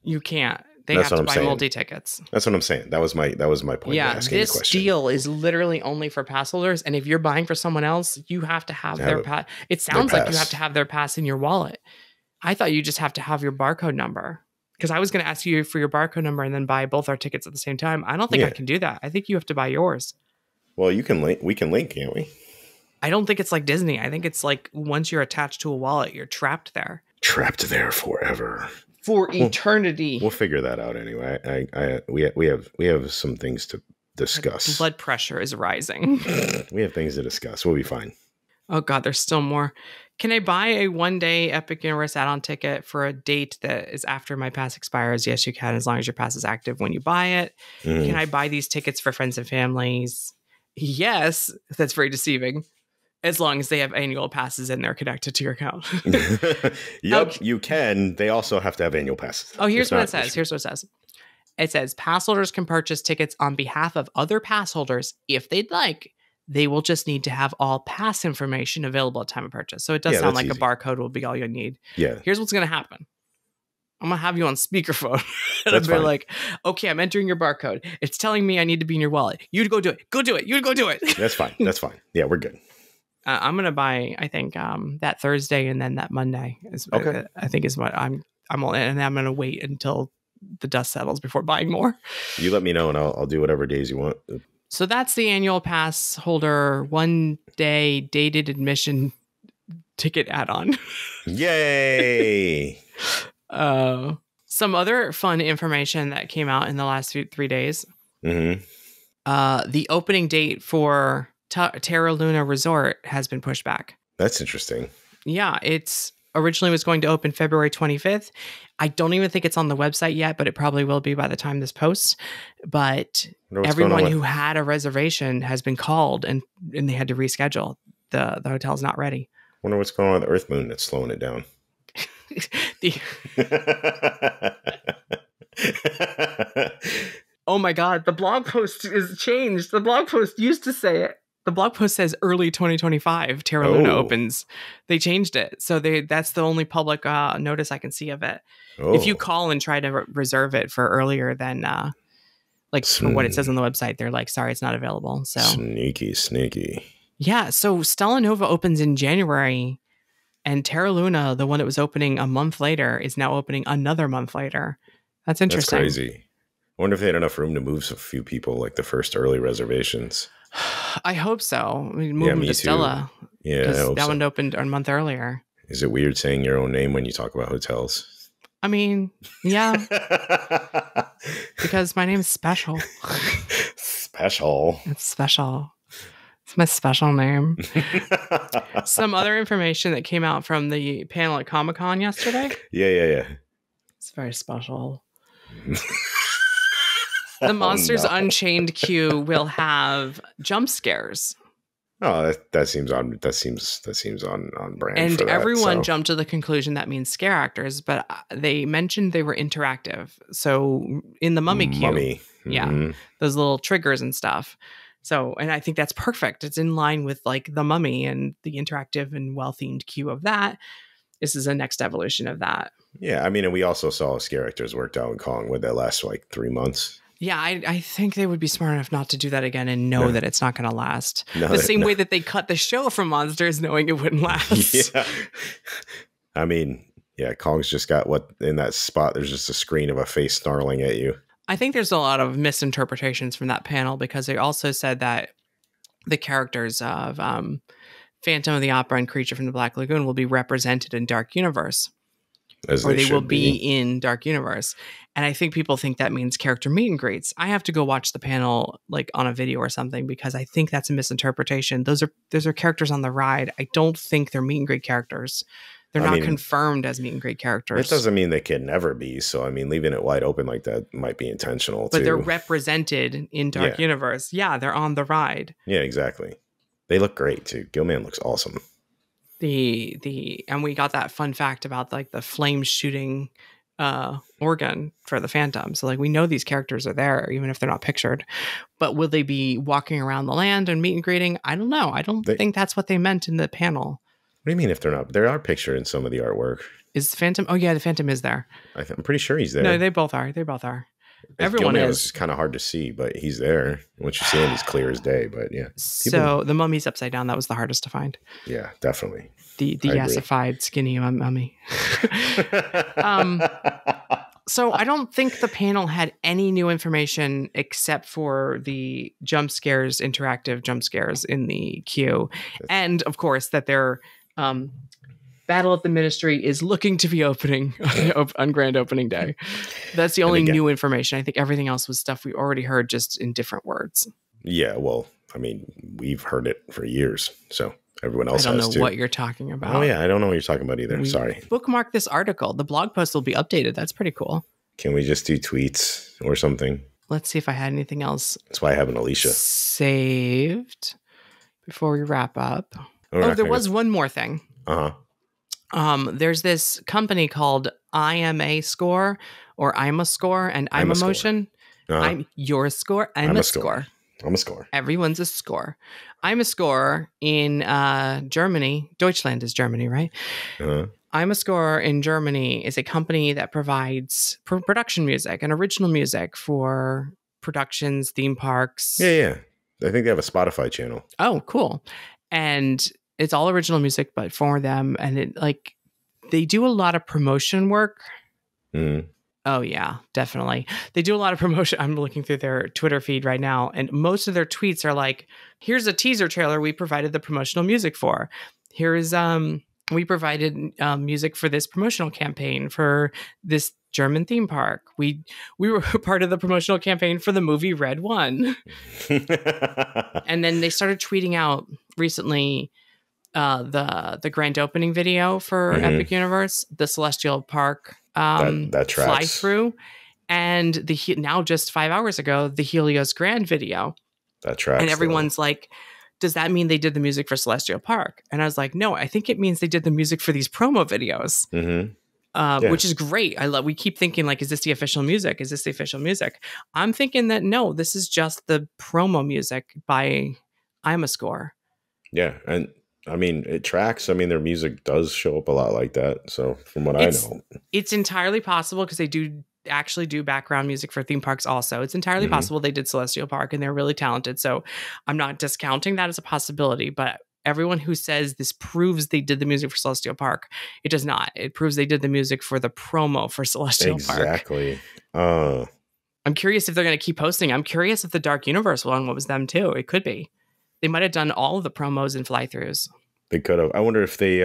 You can't. They have to buy multi-tickets. That's what I'm saying. That was my point. Yeah, this deal is literally only for pass holders, and if you're buying for someone else, you have to have their pass. It sounds like you have to have their pass in your wallet. I thought you just have to have your barcode number. Because I was going to ask you for your barcode number and then buy both our tickets at the same time. I don't think I can do that. I think you have to buy yours. Well, you can link. We can link, can't we? I don't think it's like Disney. I think it's like once you're attached to a wallet, you're trapped there. Trapped there forever. For eternity. We'll figure that out anyway. We have some things to discuss. Blood pressure is rising. We have things to discuss. We'll be fine. Oh God, there's still more. Can I buy a one-day Epic Universe add-on ticket for a date that is after my pass expires? Yes, you can, as long as your pass is active when you buy it. Can I buy these tickets for friends and families? Yes, that's very deceiving. As long as they have annual passes and they're connected to your account. Yep, okay. You can. They also have to have annual passes. Oh, here's what it says. It says pass holders can purchase tickets on behalf of other pass holders if they'd like. They will just need to have all pass information available at time of purchase. So it does sound like easy. A barcode will be all you need. Yeah. Here's what's going to happen. I'm going to have you on speakerphone. And I'll be like, okay, I'm entering your barcode. It's telling me I need to be in your wallet. You go do it. Go do it. You go do it. That's fine. Yeah, we're good. I'm going to buy, I think, that Thursday and then that Monday. I think is what I'm all in. And I'm going to wait until the dust settles before buying more. You let me know and I'll do whatever days you want. So that's the annual pass holder 1 day dated admission ticket add-on. Yay! Some other fun information that came out in the last 3 days. Mm-hmm. The opening date for Terra Luna Resort has been pushed back. That's interesting. Yeah, it's originally was going to open February 25th. I don't even think it's on the website yet, but it probably will be by the time this posts. But everyone who had a reservation has been called and they had to reschedule. The hotel's not ready. Wonder what's going on with the Earth Moon that's slowing it down. Oh my God, the blog post is changed. The blog post used to say it. The blog post says early 2025, Terra Luna opens. They changed it. So that's the only public notice I can see of it. If you call and try to reserve it for earlier than for what it says on the website, they're like, sorry, it's not available. So Sneaky. Yeah. So Stella Nova opens in January, and Terra Luna, the one that was opening a month later, is now opening another month later. That's interesting. That's crazy. I wonder if they had enough room to move a few people, like the first early reservations. I hope so. I mean, move them to Stella. Yeah, that one opened a month earlier. Is it weird saying your own name when you talk about hotels? I mean, yeah. Because my name's Special. Special. It's special. It's my special name. Some other information that came out from the panel at Comic-Con yesterday. Yeah. It's very special. The Monsters Unchained queue will have jump scares. Oh, that seems on. That seems on brand. And for that, everyone jumped to the conclusion that means scare actors, but they mentioned they were interactive. So in the Mummy queue, yeah, those little triggers and stuff. So, and I think that's perfect. It's in line with like the Mummy and the interactive and well-themed queue of that. This is a next evolution of that. Yeah, I mean, and we also saw scare actors worked out in Kong. Would that last like 3 months? Yeah, I think they would be smart enough not to do that again and know that it's not going to last. The same way that they cut the show from Monsters knowing it wouldn't last. Yeah. I mean, yeah, Kong's just got what in that spot. There's just a screen of a face snarling at you. I think there's a lot of misinterpretations from that panel because they also said that the characters of Phantom of the Opera and Creature from the Black Lagoon will be represented in Dark Universe. Or they will be in Dark Universe. And I think people think that means character meet and greets. I have to go watch the panel like on a video or something because I think that's a misinterpretation. Those are characters on the ride. I don't think they're meet and greet characters. They're not confirmed as meet and greet characters. It doesn't mean they can never be. So, I mean, leaving it wide open like that might be intentional too. But they're represented in Dark Universe. Yeah, they're on the ride. Yeah, exactly. They look great too. Gilman looks awesome. And we got that fun fact about like the flame shooting organ for the Phantom. So like we know these characters are there even if they're not pictured. But will they be walking around the land and meet and greeting? I don't know. I don't think that's what they meant in the panel. What do you mean if they're not? They are pictured in some of the artwork. Is the Phantom? Oh yeah, the Phantom is there. I'm pretty sure he's there. No, they both are. Everyone Gilman is. was kind of hard to see, but he's there. Once you see him, he's clear as day. But yeah. So the mummy's upside down. That was the hardest to find. Yeah, definitely. The yassified skinny mummy. So I don't think the panel had any new information except for the jump scares, interactive jump scares in the queue. And of course that their Battle at the Ministry is looking to be opening on grand opening day. That's the only new information. I think everything else was stuff we already heard just in different words. Yeah, well, I mean, we've heard it for years, so everyone else has too. I don't know what you're talking about. Oh yeah, I don't know what you're talking about either. Sorry. Bookmark this article. The blog post will be updated. That's pretty cool. Can we just do tweets or something? Let's see if I had anything else. That's why I have an Alicia saved before we wrap up. There was one more thing. There's this company called IMA Score or IMA Score and I'm Emotion. I'm your score. I'm a score. I'm a score. Everyone's a score. I'm a score in Germany. Deutschland is Germany, right? I'm a Score in Germany is a company that provides production music and original music for productions, theme parks. Yeah. I think they have a Spotify channel. Oh, cool. And it's all original music, but for them. And they do a lot of promotion work. Oh, yeah, definitely. They do a lot of promotion. I'm looking through their Twitter feed right now, and most of their tweets are like, here's a teaser trailer we provided the promotional music for. Here's we provided music for this promotional campaign for this German theme park. We were part of the promotional campaign for the movie Red One. And then they started tweeting out recently the grand opening video for Epic Universe, the Celestial Park that fly through, and now just 5 hours ago, the Helios Grand video. That tracks. And everyone's like, does that mean they did the music for Celestial Park? And I was like, no, I think it means they did the music for these promo videos, which is great. We keep thinking like, is this the official music? Is this the official music? I'm thinking that no, this is just the promo music by IMAscore. Yeah, and I mean, it tracks. I mean, their music does show up a lot like that. So from what I know, it's entirely possible because they do actually do background music for theme parks also. It's entirely possible they did Celestial Park and they're really talented. So I'm not discounting that as a possibility, but everyone who says this proves they did the music for Celestial Park, it does not. It proves they did the music for the promo for Celestial Park. Exactly. I'm curious if they're going to keep posting. I'm curious if the Dark Universe one was them too. It could be. They might have done all of the promos and fly-throughs. They could have. I wonder if they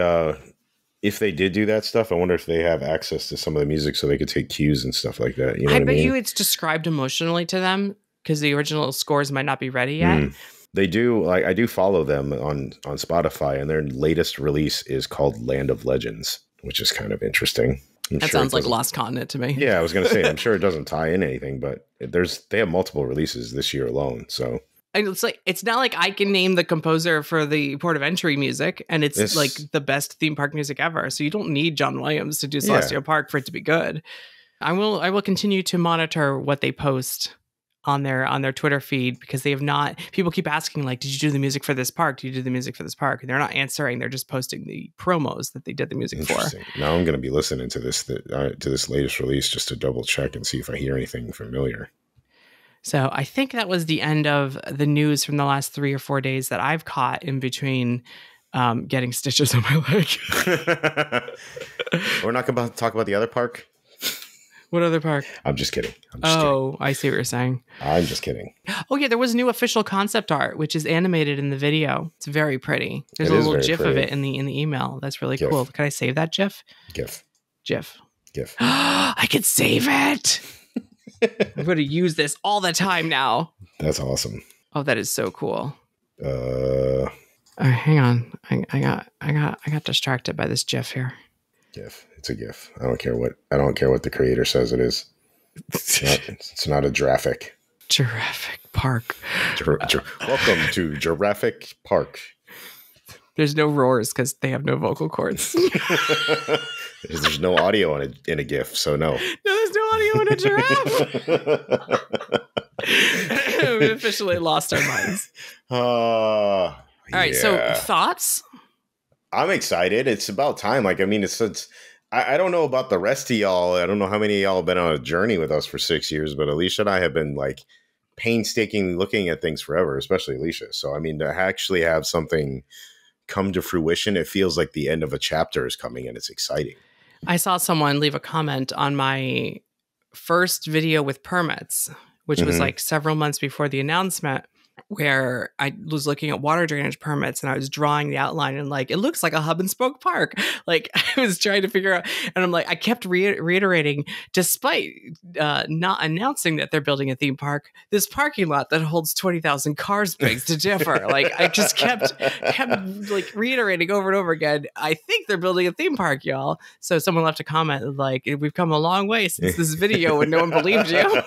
did do that stuff. I wonder if they have access to some of the music so they could take cues and stuff like that. You know I bet you it's described emotionally to them because the original scores might not be ready yet. They do. Like I do follow them on Spotify, and their latest release is called Land of Legends, which is kind of interesting. That sounds like Lost Continent to me. Yeah, I was going to say, I'm sure it doesn't tie in anything, but they have multiple releases this year alone. So it's not like I can name the composer for the Port of Entry music, and it's like the best theme park music ever. So you don't need John Williams to do Celestial Park for it to be good. I will continue to monitor what they post on their Twitter feed because they have not. People keep asking like, "Did you do the music for this park? Did you do the music for this park?" And they're not answering. They're just posting the promos that they did the music for. Now I'm going to be listening to this latest release just to double check and see if I hear anything familiar. So I think that was the end of the news from the last 3 or 4 days that I've caught in between getting stitches on my leg. We're not going to talk about the other park. What other park? I'm just kidding. Kidding. I see what you're saying. I'm just kidding. Oh, yeah. There was new official concept art, which is animated in the video. It's very pretty. There's a little GIF of it in the email. That's really cool. Can I save that GIF? GIF. I could save it. I'm going to use this all the time now. That's awesome. Oh, that is so cool. Hang on. I got distracted by this GIF here. GIF. It's a GIF. I don't care what the creator says it is. It's not a graphic. Jurassic Park. Welcome to Jurassic Park. There's no roars because they have no vocal cords. There's no audio in a GIF, so no. No, there's no audio in a giraffe. We officially lost our minds. All right, so thoughts? I'm excited. It's about time. Like, I mean, I don't know about the rest of y'all. I don't know how many of y'all have been on a journey with us for 6 years, but Alicia and I have been like painstakingly looking at things forever, especially Alicia. So, I mean, to actually have something come to fruition, it feels like the end of a chapter is coming and it's exciting. I saw someone leave a comment on my first video with permits, which was like several months before the announcement, where I was looking at water drainage permits and I was drawing the outline and like, it looks like a hub and spoke park. Like I was trying to figure out, and I'm like, I kept reiterating, despite not announcing that they're building a theme park, this parking lot that holds 20,000 cars begs to differ. Like I just kept like reiterating over and over again, I think they're building a theme park, y'all. So someone left a comment like, we've come a long way since this video and no one believed you.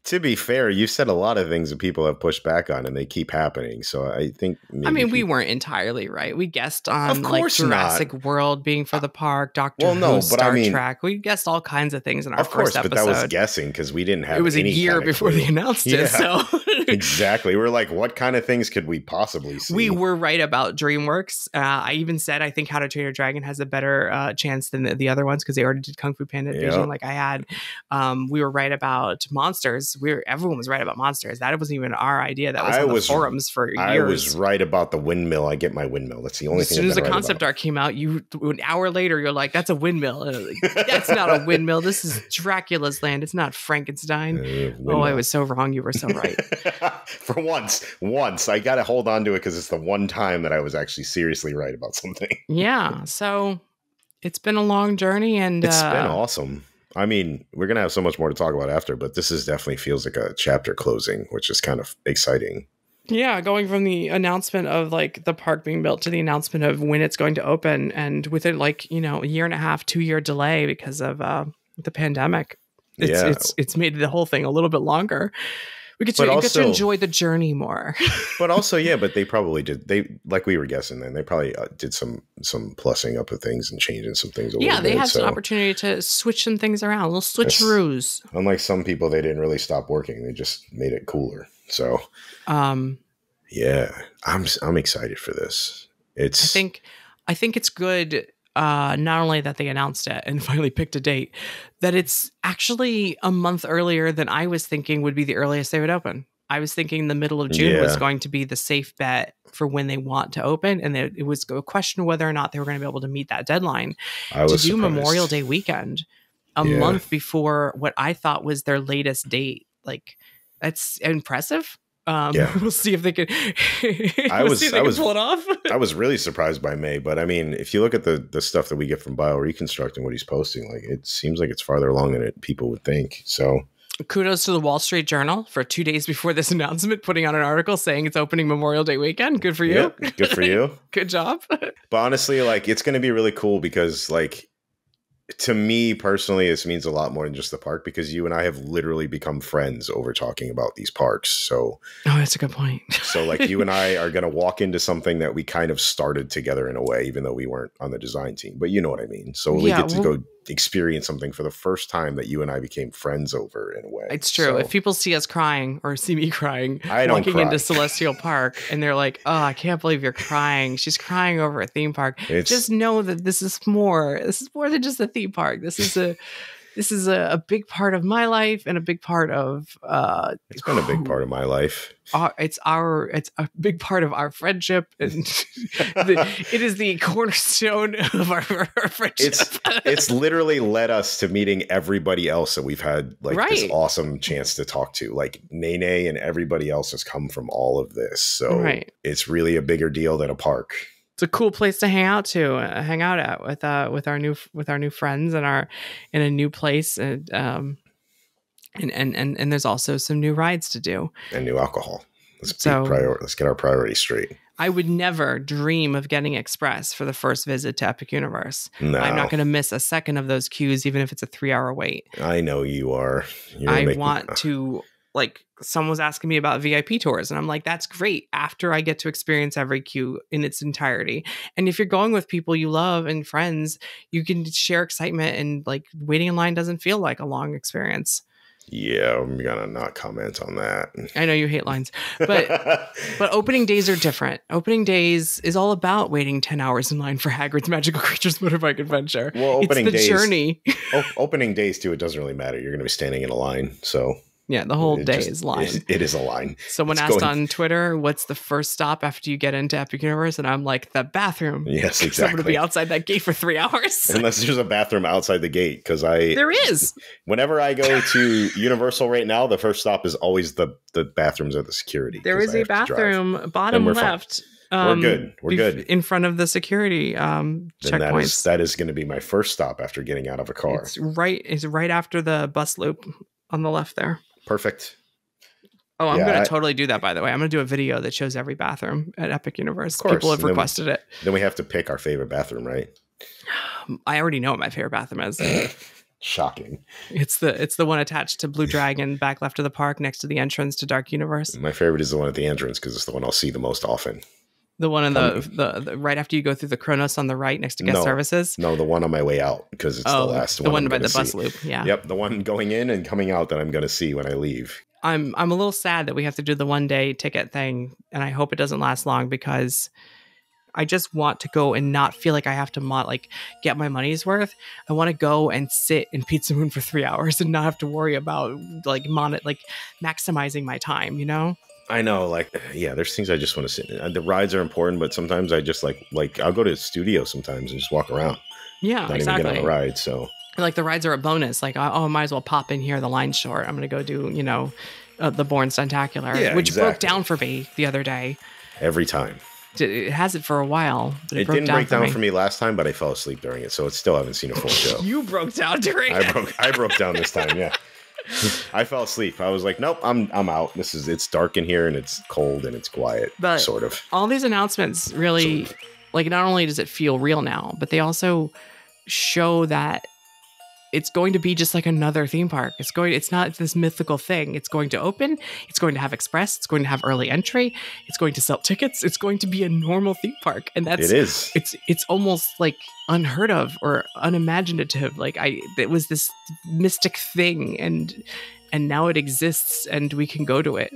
To be fair, you said a lot of things that people have pushed back on, and they keep happening. So I think, we weren't entirely right. We guessed on like Jurassic World being for the park, Doctor Who, Star Trek. We guessed all kinds of things in our first episode. But that was guessing because we didn't have. It was a year before they announced it. So exactly, we're like, what kind of things could we possibly see? We were right about DreamWorks. I even said I think How to Train Your Dragon has a better chance than the other ones because they already did Kung Fu Panda at Beijing, like I had. We were right about Monsters. Everyone was right about Monsters. That wasn't even our idea. That was on the forums for years. I was right about the windmill. I get my windmill. That's the only thing. As soon as the concept art came out, an hour later, you're like, "That's a windmill." And I was like, that's not a windmill. This is Dracula's land. It's not Frankenstein. I was so wrong. You were so right. For once, I got to hold on to it because it's the one time that I was actually seriously right about something. Yeah. So it's been a long journey, and it's been awesome. I mean, we're going to have so much more to talk about after, but this is definitely feels like a chapter closing, which is kind of exciting. Yeah, going from the announcement of like the park being built to the announcement of when it's going to open, and within like, you know, a year and a half, 2 year delay because of the pandemic. It's made the whole thing a little bit longer. We get to enjoy the journey more. But also, yeah, but they probably did. They, like we were guessing, then they probably did some plussing up of things and changing some things a little bit. Yeah, they had some opportunity to switch some things around, little switcheroos. Unlike some people, they didn't really stop working; they just made it cooler. So, yeah, I'm excited for this. I think it's good. Not only that they announced it and finally picked a date, that it's actually a month earlier than I was thinking would be the earliest they would open. I was thinking the middle of June was going to be the safe bet for when they want to open. And it was a question whether or not they were going to be able to meet that deadline to do surprised. Memorial Day weekend a month before what I thought was their latest date. Like, that's impressive. We'll see if they can. I was pull it off. I was really surprised by May, but I mean, if you look at the stuff that we get from Bio Reconstruct and what he's posting, like it seems like it's farther along than people would think. So, kudos to the Wall Street Journal for 2 days before this announcement, putting out an article saying it's opening Memorial Day weekend. Good for you. Yeah, good for you. Good job. But honestly, like it's going to be really cool because, like, to me personally, this means a lot more than just the park because you and I have literally become friends over talking about these parks. So, that's a good point. So like you and I are going to walk into something that we kind of started together in a way, even though we weren't on the design team, but you know what I mean? So we get to go experience something for the first time that you and I became friends over in a way. It's true. So, if people see us crying or see me crying, walking into Celestial Park and they're like, oh, I can't believe you're crying. She's crying over a theme park. Just know that this is more than just a theme park. This is a big part of my life and a big part of it's been a big part of my life. It's a big part of our friendship, and it is the cornerstone of our friendship. It's literally led us to meeting everybody else that we've had this awesome chance to talk to. Like Nene and everybody else has come from all of this. So it's really a bigger deal than a park. It's a cool place to hang out at with our new friends and in a new place, and there's also some new rides to do and new alcohol. Let's get our priorities straight. I would never dream of getting Express for the first visit to Epic Universe. No. I'm not going to miss a second of those queues, even if it's a 3-hour wait. I know you are. Like someone was asking me about VIP tours and I'm like, that's great after I get to experience every queue in its entirety. And if you're going with people you love and friends, you can share excitement and like waiting in line doesn't feel like a long experience. Yeah, I'm gonna not comment on that. I know you hate lines, but opening days are different. Opening days is all about waiting 10 hours in line for Hagrid's Magical Creatures Motorbike Adventure. Well, opening it's the days, journey. Opening days too, it doesn't really matter. You're gonna be standing in a line, so. Yeah, the whole day is line. It is a line. Someone asked on Twitter, what's the first stop after you get into Epic Universe? And I'm like, the bathroom. Yes, exactly. I'm going to be outside that gate for 3 hours. Unless there's a bathroom outside the gate. There is. Whenever I go to Universal right now, the first stop is always the bathrooms at the security. There is a bathroom, bottom left. We're good. We're good. In front of the security checkpoints. That is going to be my first stop after getting out of a car. It's right after the bus loop on the left there. Perfect. Oh, I'm going to totally do that, by the way. I'm going to do a video that shows every bathroom at Epic Universe. People have requested it. Then we have to pick our favorite bathroom, right? I already know what my favorite bathroom is. Shocking. It's the one attached to Blue Dragon, back left of the park, next to the entrance to Dark Universe. My favorite is the one at the entrance because it's the one I'll see the most often. The one in the right after you go through the Kronos on the right next to guest services? No, the one on my way out because it's the last one. The one by the bus loop, yeah. Yep, the one going in and coming out that I'm going to see when I leave. I'm a little sad that we have to do the 1-day ticket thing, and I hope it doesn't last long because I just want to go and not feel like I have to get my money's worth. I want to go and sit in Pizza Moon for 3 hours and not have to worry about maximizing my time, you know? I know, there's things I just want to sit in. The rides are important, but sometimes I just like I'll go to the studio sometimes and just walk around. Yeah, not exactly. even get on a ride, so. Like the rides are a bonus. Like, I might as well pop in here. The line's short. I'm going to go do, the Bourne Stuntacular, which broke down for me the other day. Every time. It has it for a while. But it didn't break down for me last time, but I fell asleep during it, so I still haven't seen a full show. You broke down during it. I broke down this time, yeah. I fell asleep. I was like, nope, I'm out. It's dark in here and it's cold and it's quiet, but sort of. All these announcements really, like, not only does it feel real now, but they also show that it's going to be just like another theme park. It's not this mythical thing. It's going to open. It's going to have express. It's going to have early entry. It's going to sell tickets. It's going to be a normal theme park. And it is. It's almost like unheard of or unimaginative. Like it was this mystic thing and now it exists and we can go to it.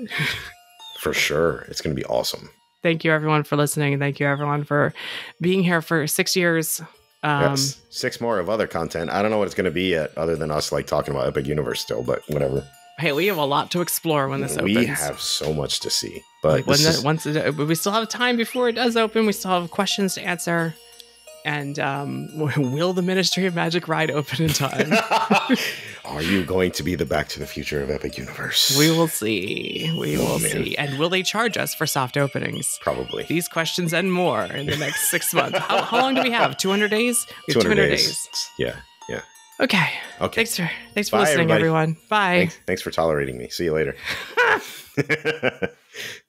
For sure. It's going to be awesome. Thank you everyone for listening. And thank you everyone for being here for 6 years. Yes, 6 more of other content. I don't know what it's going to be yet, other than us like talking about Epic Universe still, but whatever. Hey, we have a lot to explore when this opens. We have so much to see, but we still have time before it does open. We still have questions to answer. And will the Ministry of Magic ride open in time? Are you going to be the Back to the Future of Epic Universe? We will see. We will see. And will they charge us for soft openings? Probably. These questions and more in the next 6 months. How long do we have? 200 days? We have 200 days. Yeah. Okay. Thanks for listening, everybody. everyone. Bye. Thanks for tolerating me. See you later.